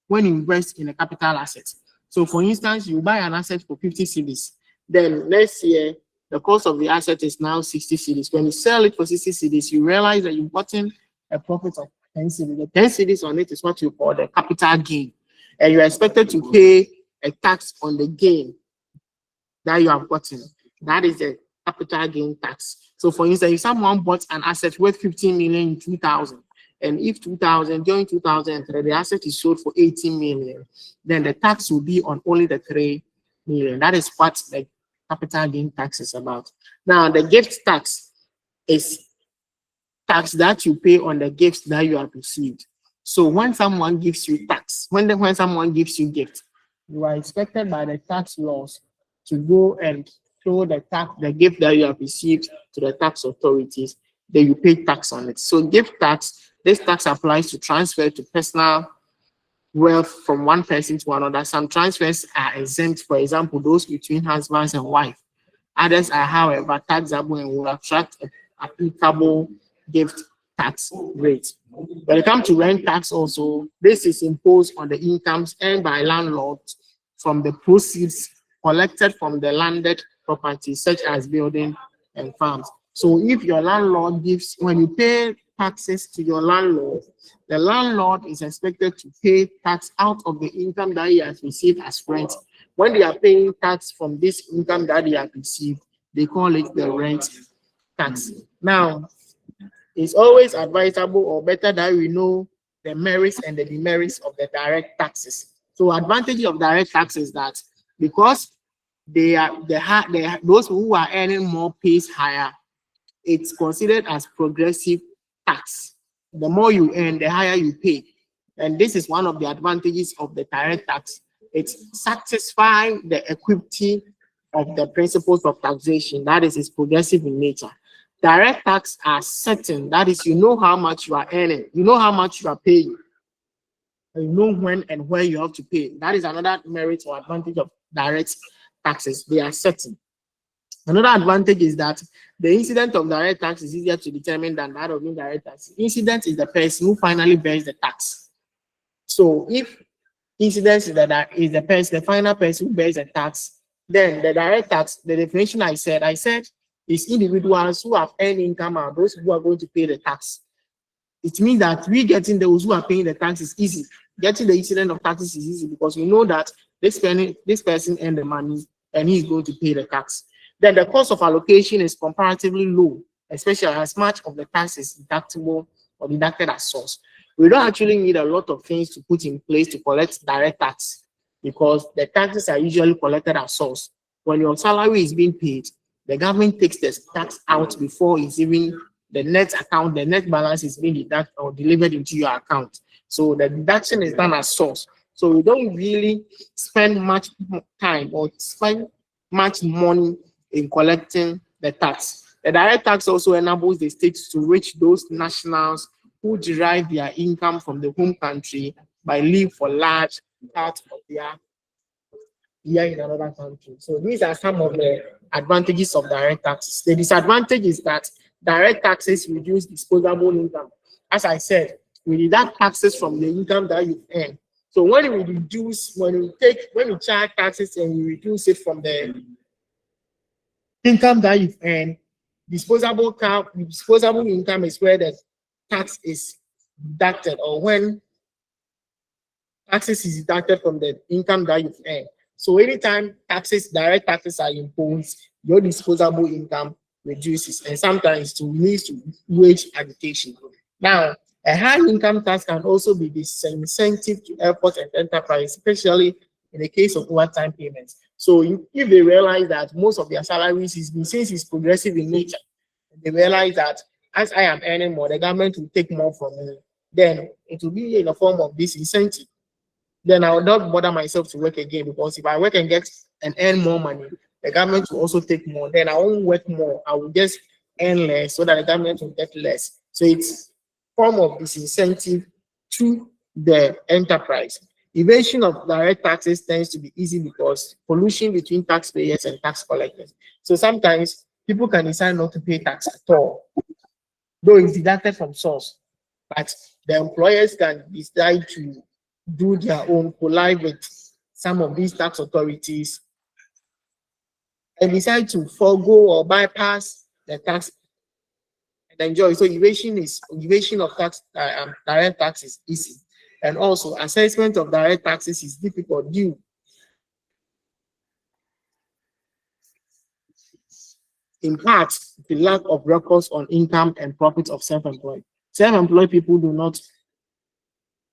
when you invest in a capital asset. So for instance, you buy an asset for 50 cedis. Then next year, the cost of the asset is now 60 cedis. When you sell it for 60 cedis, you realize that you've gotten a profit of 10 cedis. The 10 cedis on it is what you call the capital gain. And you're expected to pay a tax on the gain that you have gotten. That is the capital gain tax. So for instance, if someone bought an asset worth 15 million in 2000, and if during 2003, the asset is sold for 18 million, then the tax will be on only the 3 million. That is what the capital gain tax is about. Now, the gift tax is tax that you pay on the gifts that you have received. So when someone gives you tax, when someone gives you gift, you are expected by the tax laws to go and show the gift that you have received to the tax authorities, then you pay tax on it. So gift tax, this tax applies to transfer to personal wealth from one person to another. Some transfers are exempt, for example, those between husbands and wife. Others are, however, taxable and will attract applicable gift tax rate. When it comes to rent tax also, this is imposed on the incomes earned by landlords from the proceeds collected from the landed properties such as building and farms. So if your landlord when you pay taxes to your landlord, the landlord is expected to pay tax out of the income that he has received as rent. When they are paying tax from this income that they have received, they call it the rent tax. Now, it's always advisable or better that we know the merits and the demerits of the direct taxes. So advantage of direct tax is that because those who are earning more pays higher, it's considered as progressive tax. The more you earn, the higher you pay. And this is one of the advantages of the direct tax. It satisfies the equity of the principles of taxation. That is, it's progressive in nature. Direct tax are certain. That is, you know how much you are earning. You know how much you are paying. And you know when and where you have to pay. That is another merit or advantage of direct taxes. They are certain. Another advantage is that the incident of direct tax is easier to determine than that of indirect tax. Incident is the person who finally bears the tax. So if incident is the final person who bears the tax, then the direct tax, the definition I said is individuals who have earned income are those who are going to pay the tax. It means that we getting those who are paying the tax is easy. Getting the incident of taxes is easy because we know that this person earned the money and he's going to pay the tax. Then the cost of allocation is comparatively low, especially as much of the tax is deductible or deducted as source. We don't actually need a lot of things to put in place to collect direct tax because the taxes are usually collected as source. When your salary is being paid, the government takes the tax out before it's even the net balance is being deducted or delivered into your account. So the deduction is done as source. So we don't really spend much time or spend much money in collecting the tax. The direct tax also enables the states to reach those nationals who derive their income from the home country by leave for large part of their year in another country. So these are some of the advantages of direct taxes. The disadvantage is that direct taxes reduce disposable income. As I said, we deduct taxes from the income that you earn. So when we charge taxes and we reduce it from the income that you've earned, disposable income is where the tax is deducted, or when taxes is deducted from the income that you've earned. So anytime direct taxes are imposed, your disposable income reduces, and sometimes to lead to wage agitation. Now, a high income tax can also be disincentive to airports and enterprise, especially in the case of overtime payments. So if they realize that most of their salaries since it's progressive in nature, they realize that as I am earning more, the government will take more from me, then it will be in the form of this incentive. Then I will not bother myself to work again, because if I work and get and earn more money, the government will also take more. Then I won't work more. I will just earn less so that the government will get less. So it's form of disincentive to the enterprise. Evasion of direct taxes tends to be easy because collusion between taxpayers and tax collectors. So sometimes people can decide not to pay tax at all, though it's deducted from source, but the employers can decide to do their own, collide with some of these tax authorities, and decide to forego or bypass the tax and enjoy. So evasion of tax, direct tax is easy, and also assessment of direct taxes is difficult due in part to the lack of records on income and profits of self-employed. Self-employed people do not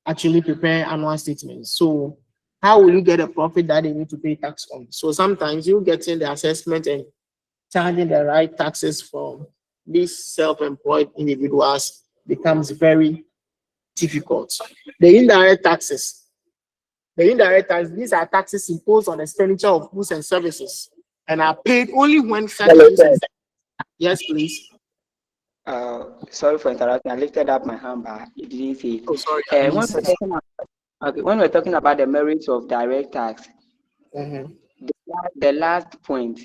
actually prepare annual statements. So how will you get a profit that they need to pay tax on? So sometimes you getting the assessment and charging the right taxes from these self-employed individuals becomes very difficult. The indirect taxes, these are taxes imposed on expenditure of goods and services and are paid only when such goods and yes, please. Sorry for interrupting. I lifted up my hand, but you didn't see it. Oh, sorry. When we're talking about the merits of direct tax, the last point,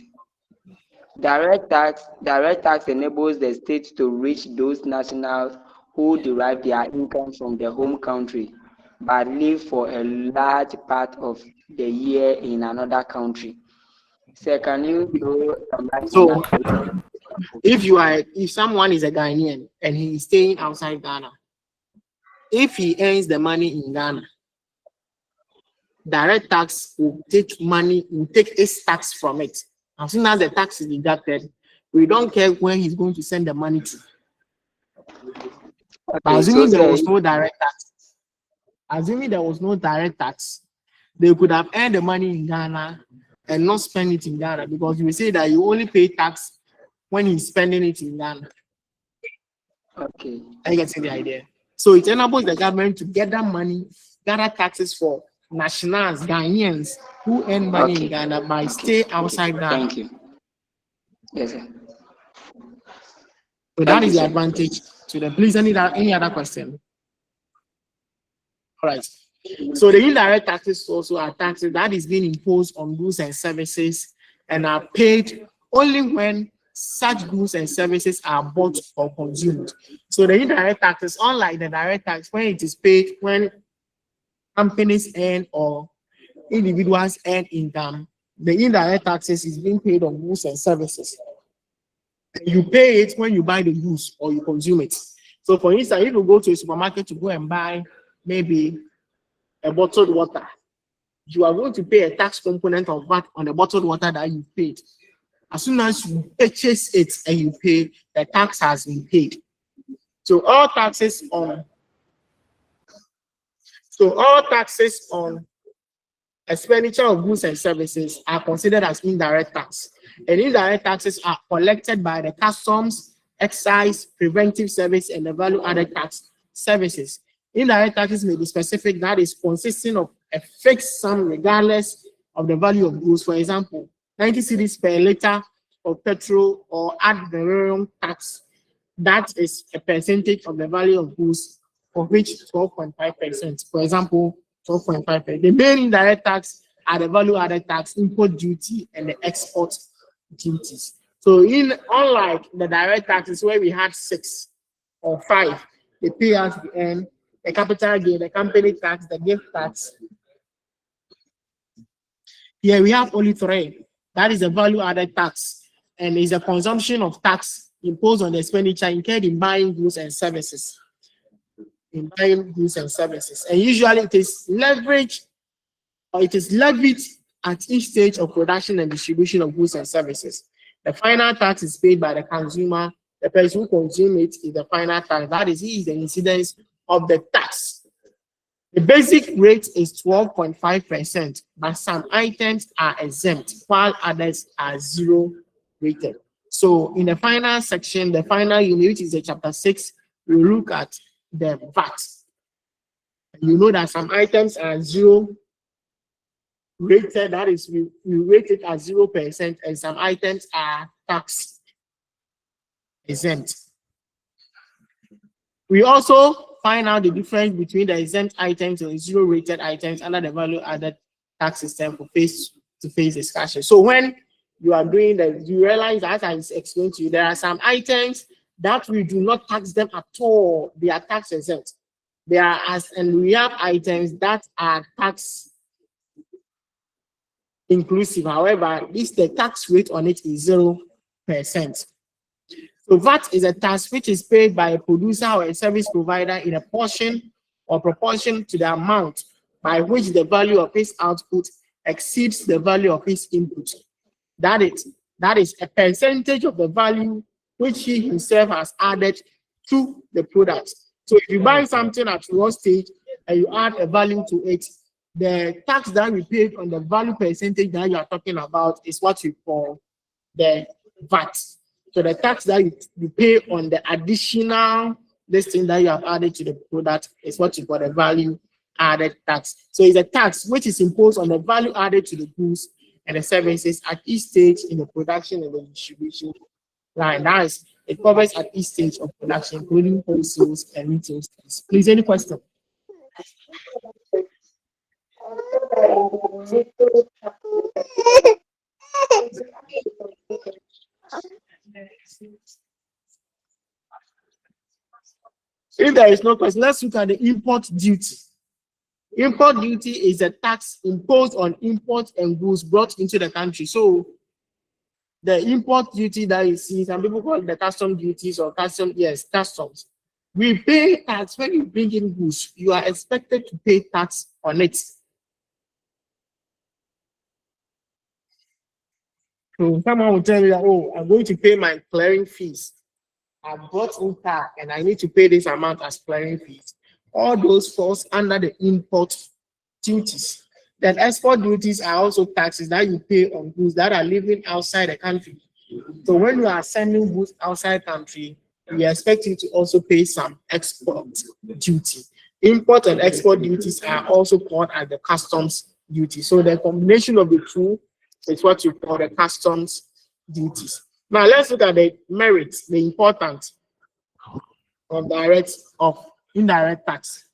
direct tax enables the state to reach those nationals who derive their income from their home country but live for a large part of the year in another country. So can you go so if someone is a Ghanaian and he is staying outside Ghana, if he earns the money in Ghana, direct tax will take its tax from it. As soon as the tax is deducted, we don't care where he's going to send the money to. Okay, assuming there was no direct tax, they could have earned the money in Ghana and not spend it in Ghana, because you will say that you only pay tax when he's spending it in Ghana. Okay. I get the idea. So it enables the government to gather taxes for nationals, Ghanaians who earn money in Ghana by stay outside Ghana. Thank you. Yes, sir. So that is the advantage to them. Please, any other question? All right. So the indirect taxes also are taxes that is being imposed on goods and services and are paid only when such goods and services are bought or consumed. So the indirect taxes, unlike the direct tax, when it is paid when companies earn or individuals earn income, the indirect taxes is being paid on goods and services. You pay it when you buy the goods or you consume it. So for instance, if you go to a supermarket to go and buy maybe a bottled water, you are going to pay a tax component of that on the bottled water that you paid. As soon as you purchase it and you pay, the tax has been paid. So all taxes on expenditure of goods and services are considered as indirect tax. And indirect taxes are collected by the customs, excise, preventive service, and the value-added tax services. Indirect taxes may be specific, that is consisting of a fixed sum regardless of the value of goods. For example, 90 cedis per liter of petrol or ad valorem tax. That is a percentage of the value of goods, for which 12.5%. For example, 12.5%. The main indirect tax are the value added tax, import duty, and the export duties. So unlike the direct taxes where we had 6 or 5, the pay at the end, the capital gain, the company tax, the gift tax. Here we have only 3. That is the value added tax, and is a consumption of tax imposed on the expenditure incurred in buying goods and services. And usually it is leveraged, or it is levied at each stage of production and distribution of goods and services. The final tax is paid by the consumer. The person who consumes it is the final tax. That is, he is the incidence of the tax. The basic rate is 12.5%, but some items are exempt while others are 0 rated. So in the final section, the final unit, which is the chapter 6, we look at the VAT. You know that some items are 0 rated, that is, we rate it at 0%, and some items are tax exempt. We also find out the difference between the exempt items and 0 rated items under the value added tax system for face-to-face discussion. So when you are doing that, you realize that, as I explained to you, there are some items that we do not tax them at all. They are tax exempt. And we have items that are tax inclusive. However, the tax rate on it is 0%. So VAT is a tax which is paid by a producer or a service provider in a portion or proportion to the amount by which the value of his output exceeds the value of his input. That is a percentage of the value which he himself has added to the product. So if you buy something at one stage and you add a value to it, the tax that we paid on the value percentage that you are talking about is what we call the VAT. So the tax that you pay on the additional listing that you have added to the product is what you call the value added tax. So it's a tax which is imposed on the value added to the goods and the services at each stage in the production and the distribution line. That is, it covers at each stage of production, including wholesales and retail stores. Please, any question? If there is no question, let's look at the import duty. Import duty is a tax imposed on imports and goods brought into the country. So the import duty that you see, some people call it the custom duties or customs. We pay tax when you bring in goods. You are expected to pay tax on it. So someone will tell you that, oh, I'm going to pay my clearing fees. I bought in car and I need to pay this amount as clearing fees. All those falls under the import duties. Then export duties are also taxes that you pay on goods that are living outside the country. So when you are sending goods outside country, we expect you to also pay some export duty. Import and export duties are also called as the customs duty. So the combination of the two is what you call the customs duties. Now let's look at the merits, the importance of indirect tax.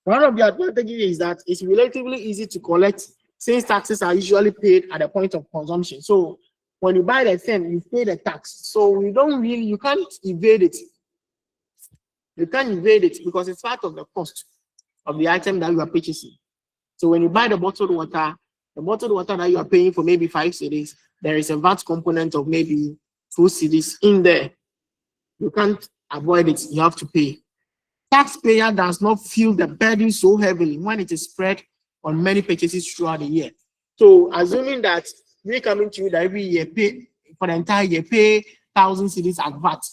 One of the advantages is that it's relatively easy to collect since taxes are usually paid at the point of consumption. So when you buy the thing, you pay the tax. So you can't evade it. You can't evade it because it's part of the cost of the item that you are purchasing. So when you buy the bottled water that you are paying for maybe 5 cedis, there is a VAT component of maybe 2 cedis in there. You can't avoid it, you have to pay. Taxpayer does not feel the burden so heavily when it is spread on many purchases throughout the year. So assuming that we coming to you that every year pay for the entire year, pay 1,000 cedis at VAT,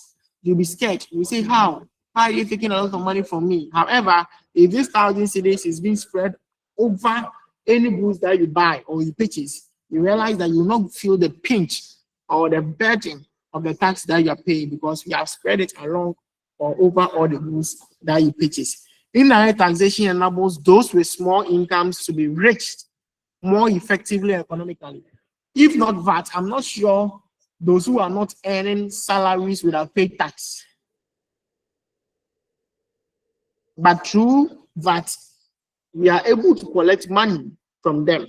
you'll be scared. You say, how are you taking a lot of money from me? However, if this 1,000 cedis is being spread over any goods that you buy or you purchase, you realize that you will not feel the pinch or the burden of the tax that you are paying because we have spread it along or over all the goods that you purchase. Indirect taxation enables those with small incomes to be reached more effectively and economically. If not VAT, I'm not sure those who are not earning salaries will have paid tax. But through VAT, we are able to collect money from them.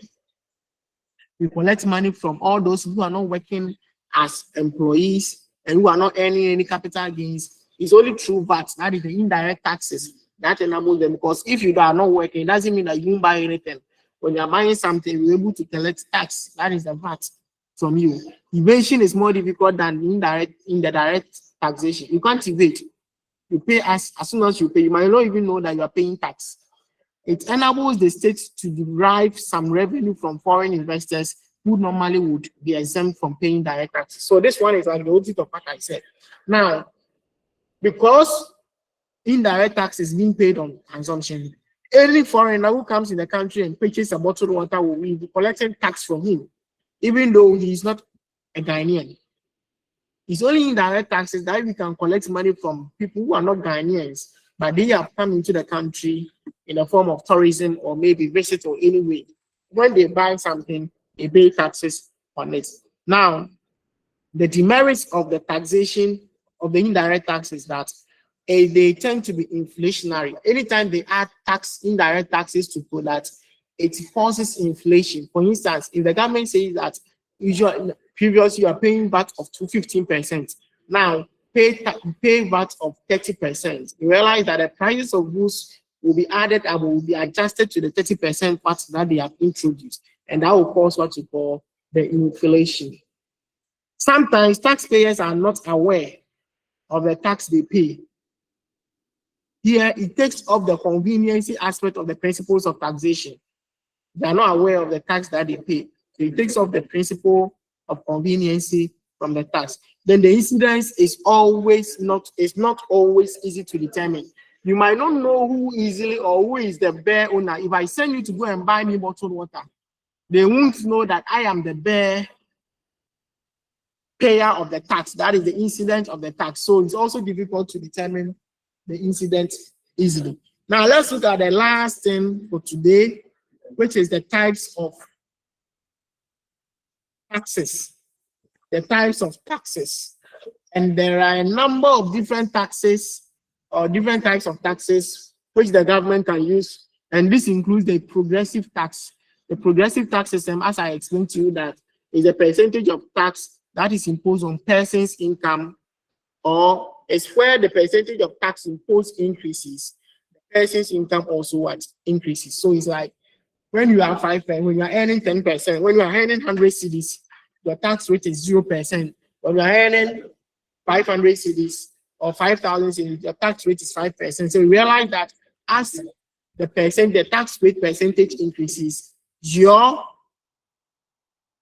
We collect money from all those who are not working as employees and who are not earning any capital gains. It's only through VAT, that is the indirect taxes, that enables them. Because if you are not working, it doesn't mean that you won't buy anything. When you're buying something, you're able to collect tax. That is the VAT from you. Evasion is more difficult than the direct taxation. You can't evade. You pay as soon as you pay. You might not even know that you are paying tax. It enables the state to derive some revenue from foreign investors who normally would be exempt from paying direct taxes. So this one is like the opposite of what I said. Now, because indirect tax is being paid on consumption, any foreigner who comes in the country and purchases a bottle of water will be collecting tax from him, even though he is not a Ghanaian. It's only indirect taxes that we can collect money from people who are not Ghanaians, but they have come into the country in the form of tourism or maybe visit or any way. When they buy something, they pay taxes on it. Now, the demerits of the taxation of the indirect taxes that they tend to be inflationary. Anytime they add indirect taxes to products, it causes inflation. For instance, if the government says that previously you are paying VAT of 15%, now pay VAT of 30%. You realize that the prices of goods will be added and will be adjusted to the 30% VAT that they have introduced, and that will cause what you call the inflation. Sometimes taxpayers are not aware of the tax they pay. Here, it takes up the conveniency aspect of the principles of taxation. They are not aware of the tax that they pay. So it takes up the principle of conveniency from the tax. Then the incidence is not always easy to determine. You might not know who easily or who is the bare owner. If I send you to go and buy me bottled water, they won't know that I am the bare payer of the tax. That is the incidence of the tax. So it's also difficult to determine the incident easily. Now let's look at the last thing for today, which is the types of taxes. The types of taxes. And there are a number of different taxes or different types of taxes which the government can use. And this includes the progressive tax. The progressive tax system, as I explained to you, that is a percentage of tax that is imposed on persons' income, or is where the percentage of tax imposed increases, the person's income also increases. So it's like when you are when you are earning 10%, when you are earning 100 cedis, your tax rate is 0%. When you are earning 500 cedis or 5,000 cedis, your tax rate is 5%. So we realize that as the tax rate percentage increases, your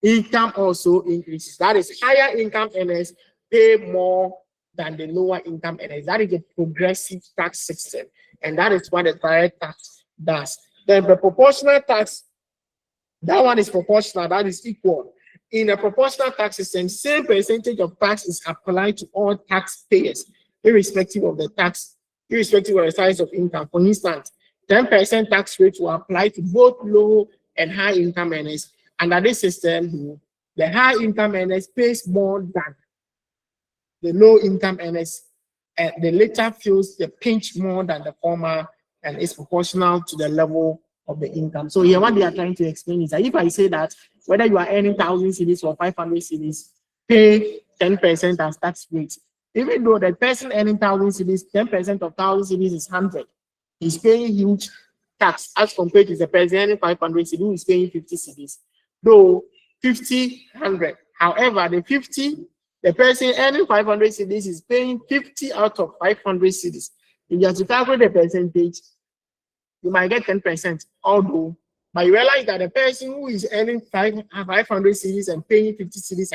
income also increases. That is, higher income earners pay more than the lower income earners. That is a progressive tax system, and that is what the direct tax does. Then the proportional tax, that one is proportional, that is equal. In a proportional tax system, same percentage of tax is applied to all taxpayers, irrespective of the tax, irrespective of the size of income. For instance, 10% tax rate will apply to both low and high income earners. Under this system, the high income earners pays more than the low income earners, and the latter feels the pinch more than the former, and is proportional to the level of the income. So here, what they are trying to explain is that if I say that whether you are earning 1,000 cedis or 500 cedis, pay 10% as tax rate, even though the person earning 1,000 cedis, 10% of 1,000 cedis is 100, he's paying huge tax as compared to the person earning 500 cedis who is paying 50 cedis. Though 50, 100. However, the person earning 500 cedis is paying 50 out of 500 cedis. If you have to calculate the percentage, you might get 10%, although, but you realize that the person who is earning 500 cedis and paying 50 cedis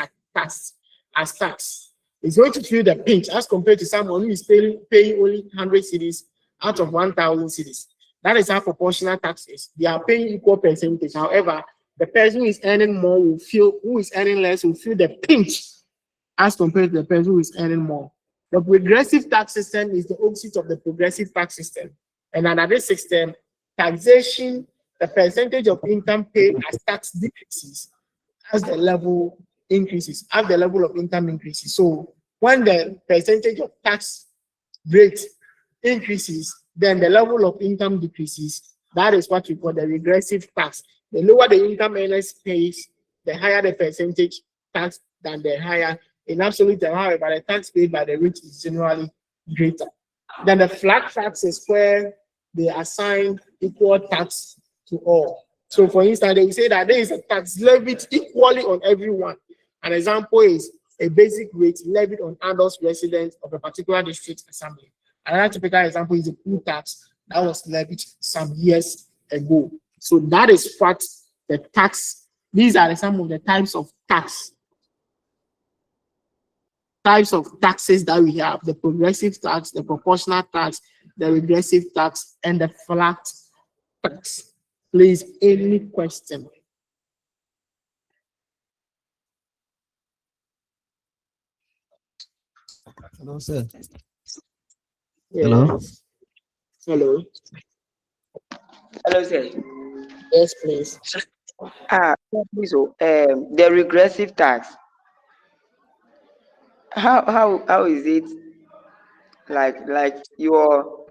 as tax is going to feel the pinch as compared to someone who is paying only 100 cedis out of 1,000 cedis. That is how proportional tax is. They are paying equal percentage. However, the person who is earning more who is earning less will feel the pinch as compared to the person who is earning more. The progressive tax system is the opposite of the progressive tax system. And under this system, taxation, the percentage of income paid as tax decreases as the level increases, as the level of income increases. So when the percentage of tax rate increases, then the level of income decreases. That is what we call the regressive tax. The lower the income earners pays, the higher the percentage tax than the higher. In absolute terms, however, the tax paid by the rich is generally greater. Then the flat tax is where they assign equal tax to all. So for instance, they will say that there is a tax levied equally on everyone. An example is a basic rate levied on adult residents of a particular district assembly. Another typical example is a pool tax that was levied some years ago. So that is what the tax, these are some of the types of taxes that we have: the progressive tax, the proportional tax, the regressive tax, and the flat tax. Please, any question? Hello, sir. Yes. Hello. Hello, sir. Yes, please. So the regressive tax. How is it like your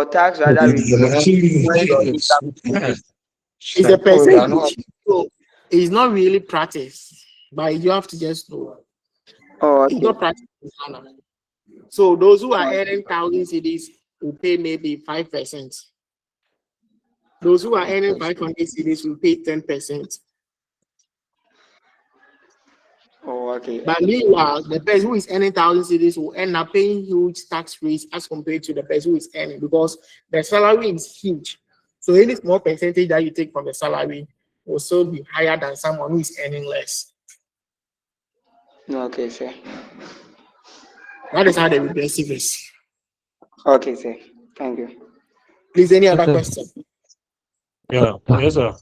tax rather regress when your income? It's a percentage. So it's not really practice, but you have to just know. Oh, it's not practice. So those who are earning 1,000 cedis will pay maybe 5%. Those who are earning 500 cedis will pay 10%. Oh, okay. But meanwhile, the person who is earning 1,000 cedis will end up paying huge tax rates as compared to the person who is earning, because the salary is huge. So any small percentage that you take from the salary will still be higher than someone who is earning less. Okay, sir. That is how the regressive is. Okay, sir. Thank you. Please, any other question? Yeah. Yes, sir.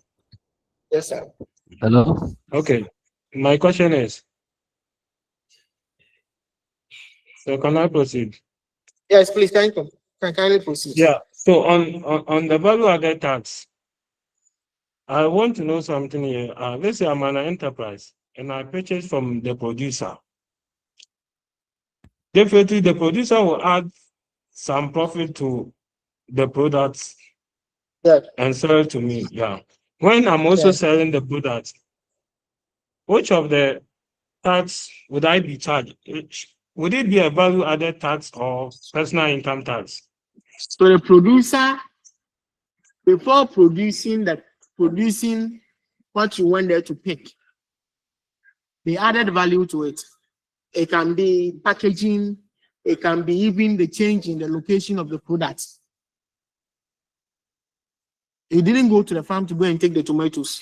Yes, sir. Hello. Okay. My question is, so can I proceed? Yes, please. Can kindly proceed? Yeah. So on the value added tax, I want to know something here. Let's say I'm an enterprise and I purchase from the producer. Definitely, the producer will add some profit to the products and sell it to me. Yeah. When I'm also selling the product, which of the tax would I be charged? Would it be a value added tax or personal income tax? So the producer, before producing what you want there to pick, they added value to it. It can be packaging, it can be even the change in the location of the product. He didn't go to the farm to go and take the tomatoes.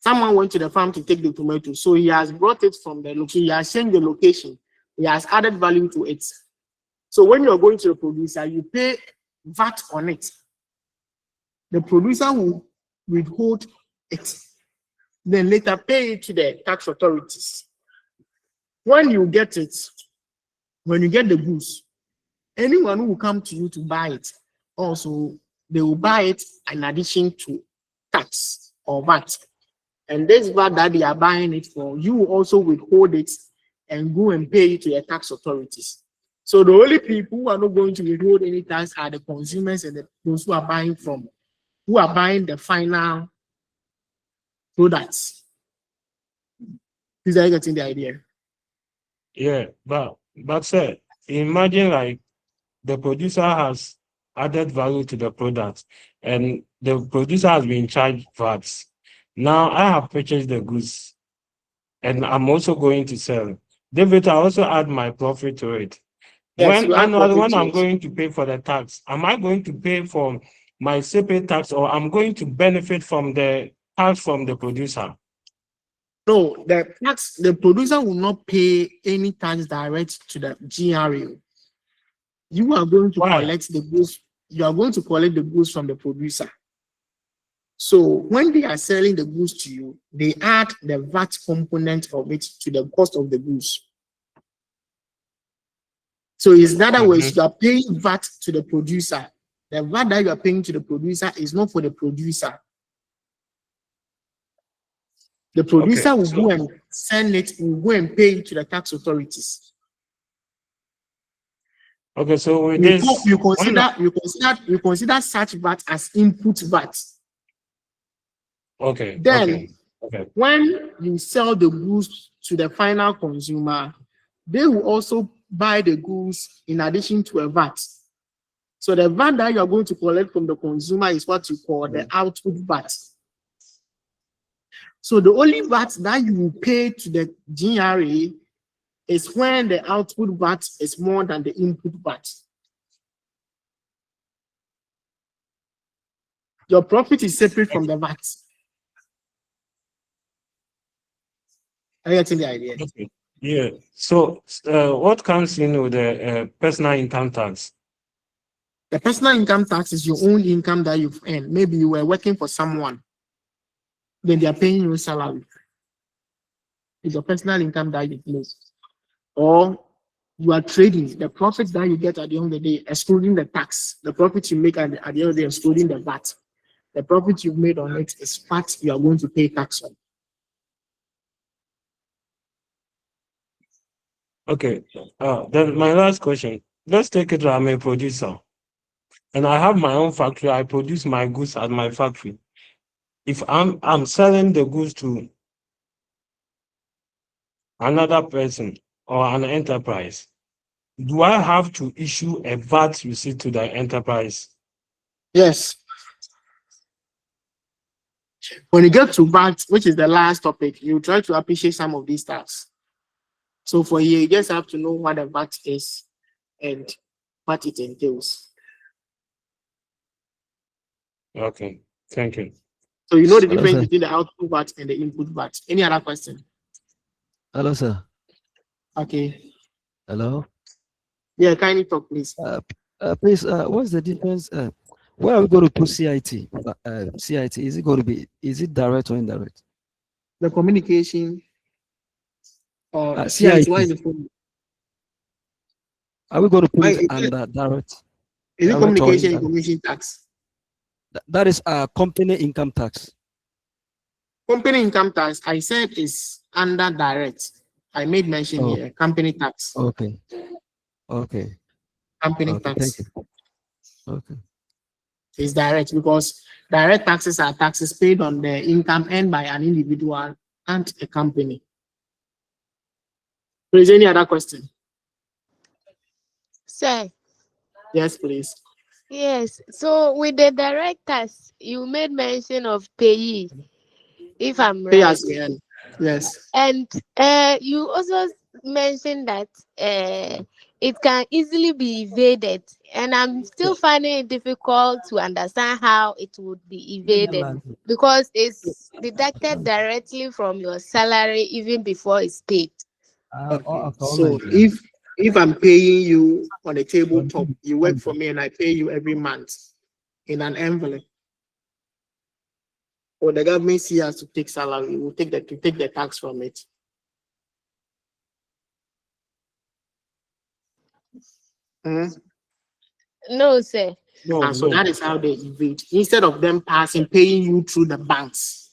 Someone went to the farm to take the tomatoes. So he has brought it from the location, he has changed the location, he has added value to it. So when you're going to the producer, you pay VAT on it. The producer will withhold it, then later pay it to the tax authorities. When you get it, when you get the goods, anyone who will come to you to buy it, also they will buy it in addition to tax or VAT. And this VAT that they are buying it for, you will also withhold it and go and pay it to your tax authorities. So the only people who are not going to withhold any tax are the consumers and those who are buying the final products. Is that getting the idea? Yeah, but sir, imagine like the producer has added value to the product and the producer has been charged VAT. Now I have purchased the goods and I'm also going to sell. David, I also add my profit to it. Yes, When I'm it. going to pay for the tax, am I going to pay for my separate tax or I'm going to benefit from the tax from the producer? No, the producer will not pay any tax direct to the GRA. You are going to collect the goods. You are going to collect the goods from the producer. So when they are selling the goods to you, they add the VAT component of it to the cost of the goods. So in other words, you are paying VAT to the producer. The VAT that you are paying to the producer is not for the producer. The producer will go and send it, will go and pay it to the tax authorities. Okay, so with You this, consider such VAT as input VAT. okay, Then, okay. when you sell the goods to the final consumer, they will also buy the goods in addition to a VAT. So the VAT that you are going to collect from the consumer is what you call the output VAT. So the only VAT that you will pay to the GRA is when the output VAT is more than the input VAT. Your profit is separate from the VAT. Are you getting the idea? Okay. Yeah. So what comes in with the personal income tax? The personal income tax is your own income that you've earned. Maybe you were working for someone, then they are paying you salary. It's your personal income that you make. Or you are trading, the profits that you get at the end of the day, excluding the tax, the profit you make at the end of the day, excluding the VAT. The profit you've made on it is what you are going to pay tax on. Okay. Then my last question. Let's take it that I'm a producer and I have my own factory. I produce my goods at my factory. If I'm selling the goods to another person or an enterprise, do I have to issue a VAT receipt to the enterprise? Yes. When you get to VAT, which is the last topic, you try to appreciate some of these tasks. So for you, you just have to know what the VAT is and what it entails. Okay, thank you. So you know the difference between the output VAT and the input VAT. Any other question? Hello, sir. Okay. Hello. Yeah, kindly talk, please. Please, what's the difference? Where are we going to put CIT? CIT, is it going to be, is it direct or indirect? The communication or CIT. why is it from? Are we going to put it under direct? Is it communication information tax? That is company income tax. Company income tax, I said, is under direct. I made mention here, company tax. Okay. Okay. Company tax. Thank you. Okay. It's direct because direct taxes are taxes paid on the income earned by an individual and a company. So is there any other question? Sir. Yes, please. Yes. So with the directors, you made mention of payee, if I'm right. Pay as you earn. Yes. And you also mentioned that it can easily be evaded, and I'm still finding it difficult to understand how it would be evaded because it's deducted directly from your salary even before it's paid. So if I'm paying you on a tabletop, you work for me and I pay you every month in an envelope, or the government sees us to take salary, we'll take the tax from it. No, sir. So that is how they evade. Instead of them paying you through the banks,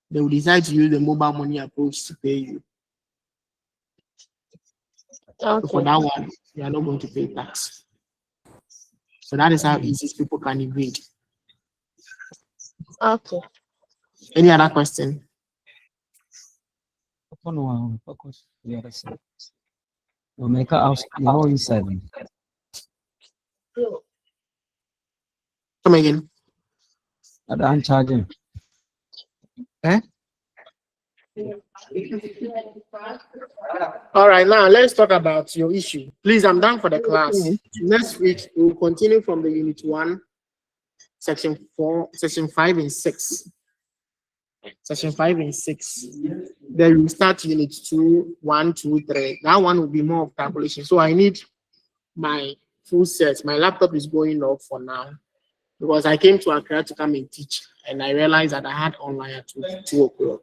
they will decide to use the mobile money approach to pay you. Okay. For that one, you are not going to pay tax. So that is how easy people can evade. Okay. Any other question? Come again. I'm charging. All right, now let's talk about your issue. Please, I'm done for the class. Next week, we'll continue from the unit 1, section 4, section 5 and 6. Section 5 and 6. Then we'll start unit 2, 1, 2, 3. That one will be more of calculation. So I need my full set. My laptop is going off for now because I came to Accra to come and teach, and I realized that I had online at 2 o'clock.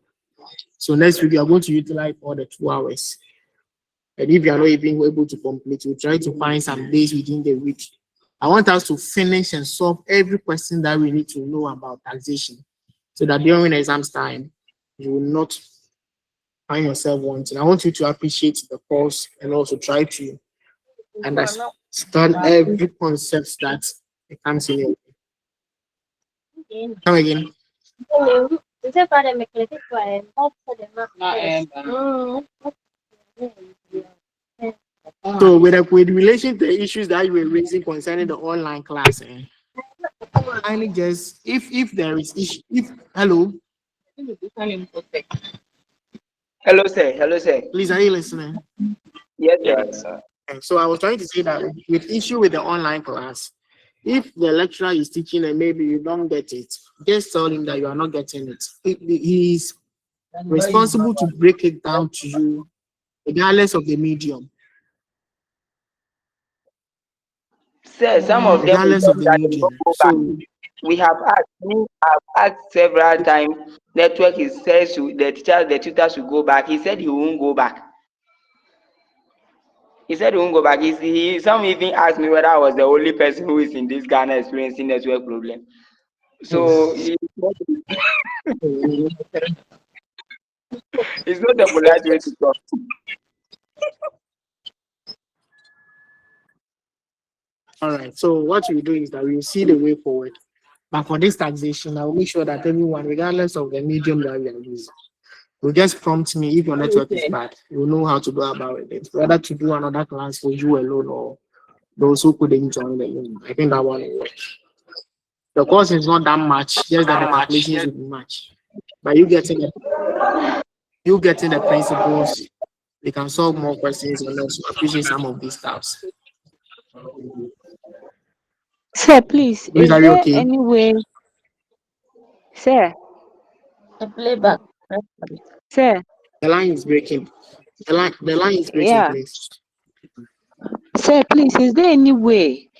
So next week, we are going to utilize all the 2 hours. And if you are not even able to complete, we'll try to find some days within the week. I want us to finish and solve every question that we need to know about taxation, so that during exams time, you will not find yourself wanting. I want you to appreciate the course and also try to understand every concept that it comes in your. Come again. So with relation to the issues that you were raising concerning the online class, kindly just if there is issue, if hello. Hello, sir. Hello, sir. Please, are you listening? Yes, sir. Yes, sir. So I was trying to say that with issue with the online class, if the lecturer is teaching and maybe you don't get it, just tell him that you are not getting it. He is responsible to break it down to you, regardless of the medium. Sir, some of them Regardless of the that they medium. go back. So We have asked several times. Network is says the tutor should go back. He said he won't go back. He said he won't go back. Some even asked me whether I was the only person who is in this Ghana experiencing network problem. So it's not a polite way to talk. all right. So what we do is that we will see the way forward. But for this taxation, I will make sure that everyone, regardless of the medium that we are using, will just prompt me if your network is bad. You will know how to go about it. Whether to do another class for you alone or those who couldn't join the room. I think that one will work. The course is not that much, just that the calculations will be much. But you getting the principles, we can solve more questions and also appreciate some of these stuffs. Sir, please, Please, is are you there okay? any way, sir, The playback. sir, The line is breaking. The line is breaking, yeah, please. sir, please, is there any way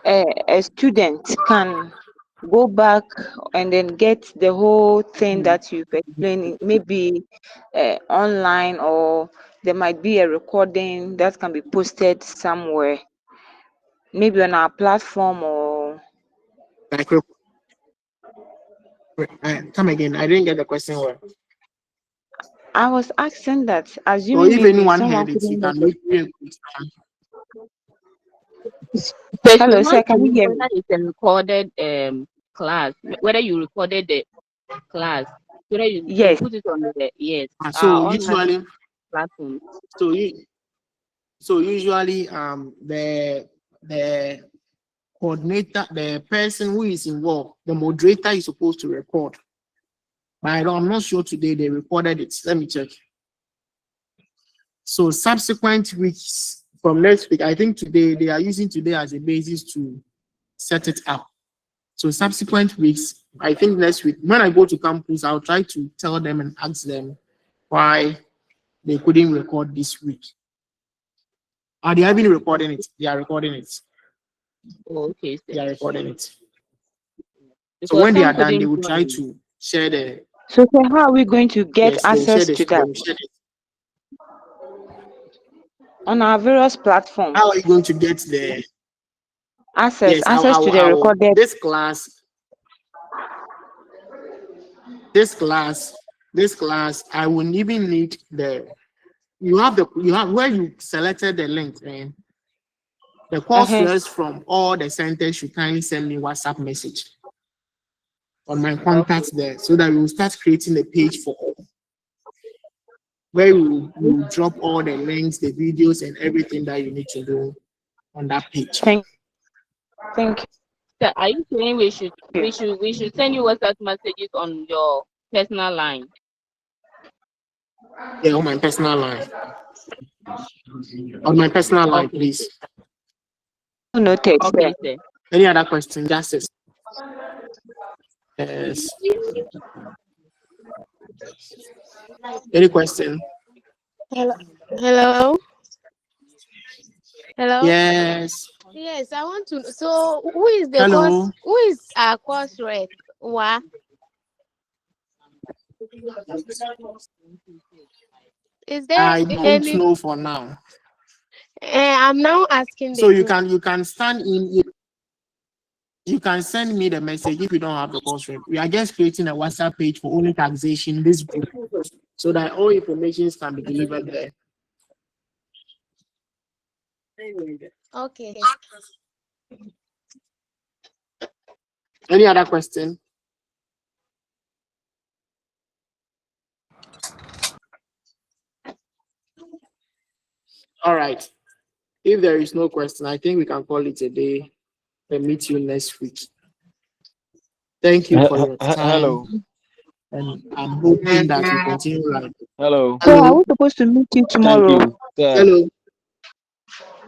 a student can go back and then get the whole thing that you've explained, maybe online, or there might be a recording that can be posted somewhere, maybe on our platform or Like, come again. I didn't get the question well. I was asking that, So assuming if maybe anyone someone heard it, you couldn't can get read it. Hello, Hello, sir, sir, can can you you hear hear me? me? It's a recorded class. Whether you recorded the class, whether you Yes. put it on the So online usually, platform. so usually, the coordinator, the person who is involved, the moderator is supposed to record. But I'm not sure today they recorded it. Let me check. So subsequent weeks from next week, I think today they are using today as a basis to set it up. So subsequent weeks, I think next week, when I go to campus, I'll try to tell them and ask them why they couldn't record this week. Are they even recording it? They are recording it. Oh, okay. They are recording it. So Because when they are some done, they couldn't will try join. to share the. So, sir, how are we going to get Yes, they will share access the. to They that will share the. on our various platforms? How are you going to get the? Access Yes, to the recorded. this class, I wouldn't even need you have where you selected the link, and the courses from all the centers should kindly send me WhatsApp message on my contacts there, so that we will start creating a page for all, where we will drop all the links, the videos, and everything that you need to do on that page. Thank you. So are you saying we should send you WhatsApp messages on your personal line? Yeah, on my personal line. On my personal line, Okay. please. Noted, okay, sir. Any other question? Justice. Yes. Any question? Hello. Hello. Hello. Yes. Yes, I want to. So, who is the Hello. course? Who is our course rep? Wa? Is there I don't any? know for now. I'm now asking So the you group. can stand in. You can send me the message if you don't have the course rep. We are just creating a WhatsApp page for only taxation, this group, so that all information can be delivered there. Okay. Any other question? All right. If there is no question, I think we can call it a day and meet you next week. Thank you for your time. Hello. And I'm hoping that we continue like. Hello. So are we supposed to meet you tomorrow? Thank you. Yeah. Hello.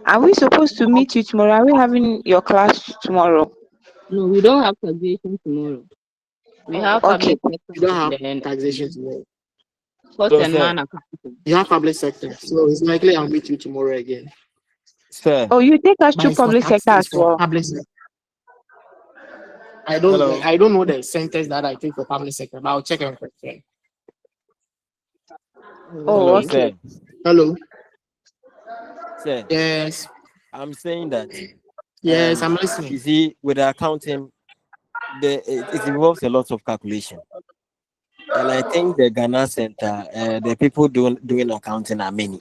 Are we supposed to meet you tomorrow? Are we having your class tomorrow? No, we don't have taxation tomorrow. We have Okay. public sector. You don't have and taxation tomorrow. cost and man accounting. You have public sector, so it's likely I'll meet you tomorrow again. Sir. Oh, you take us But to it's for public tax, sector it's as for well. public sector. Hello. I don't know the sentence that I take for public sector, but I'll check and confirm. Oh, Hello, okay. sir. Hello. Sir. Yes. I'm saying that. Yes, I'm listening. You see, with the accounting, it involves a lot of calculation. And I think the Ghana Center, the people doing accounting are many.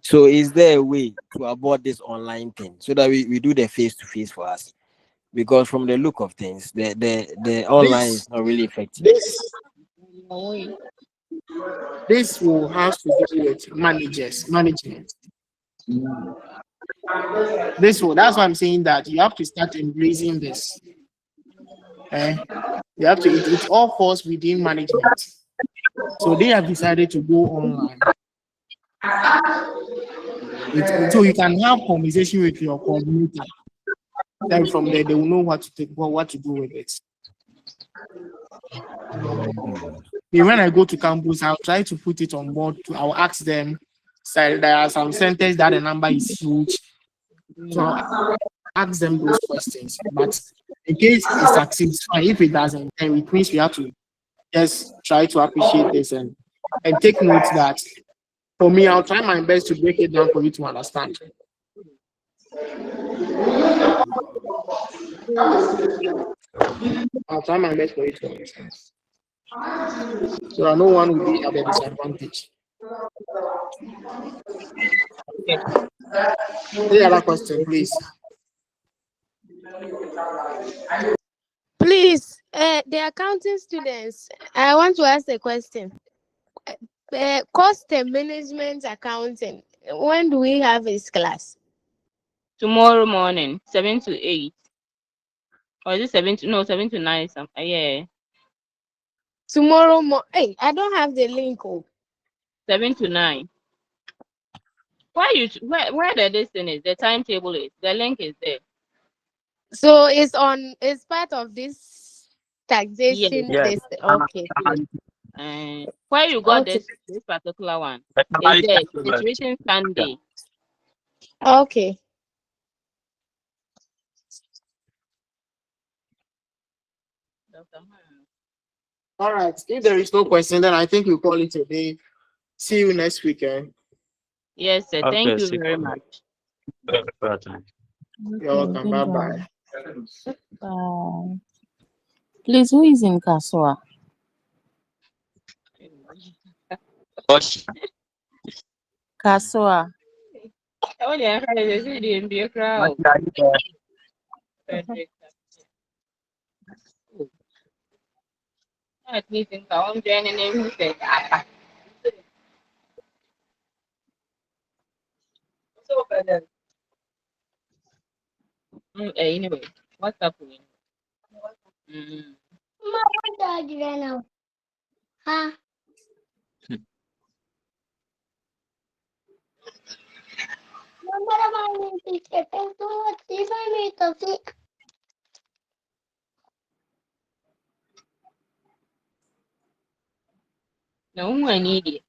So is there a way to avoid this online thing so that we do the face-to-face for us? Because from the look of things, the online is not really effective. This will have to do with management. That's why I'm saying that you have to start embracing this. You have to, it all falls within management. So they have decided to go online. So you can have conversation with your coordinator. Then from there, they will know what to do with it. When I go to campus, I'll try to put it on board. I'll ask them. So there are some centers that the number is huge. So I'll ask them those questions. But in case it succeeds, fine. If it doesn't, then it means we have to just try to appreciate this and take note that for me, I'll try my best to break it down for you to understand. I'll try my best for you to understand. So that no one will be at a disadvantage. Any other question, please? Please, the accounting students, I want to ask a question. Cost and management accounting, when do we have this class? Tomorrow morning, 7 to 8. Or is it 7 to 9? Yeah. Tomorrow hey, I don't have the link. 7 to 9. Where the distance is, the timetable is, the link is there. So it's part of this taxation. Yes. Okay. Where you got Okay. this particular one? Is there? It's written Sunday. Okay. All right. If there is no question, then I think we'll call it a day. See you next weekend. Yes, sir. Thank you very much. You're welcome. Bye-bye. Please, who is in Kasua? Kasua. Oh, yeah, it's be a crowd. At least in town, Jenny name said, anyway, what's up with you? Huh? No, I need it.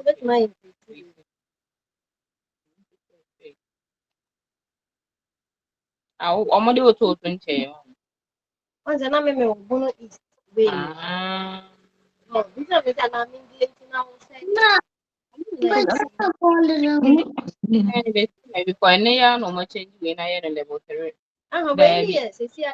That's my. Ọmọdé wo tó o tún ṣe yẹn? Wọ́n ṣe náà mímí wọ̀ bọ́nà east way. Bísí ọ̀gbẹ́sẹ̀ náà mi ń gbé tí náà wọ́n ṣe. Maybe for a year, no more change when I had a level 3. Yes, it's here.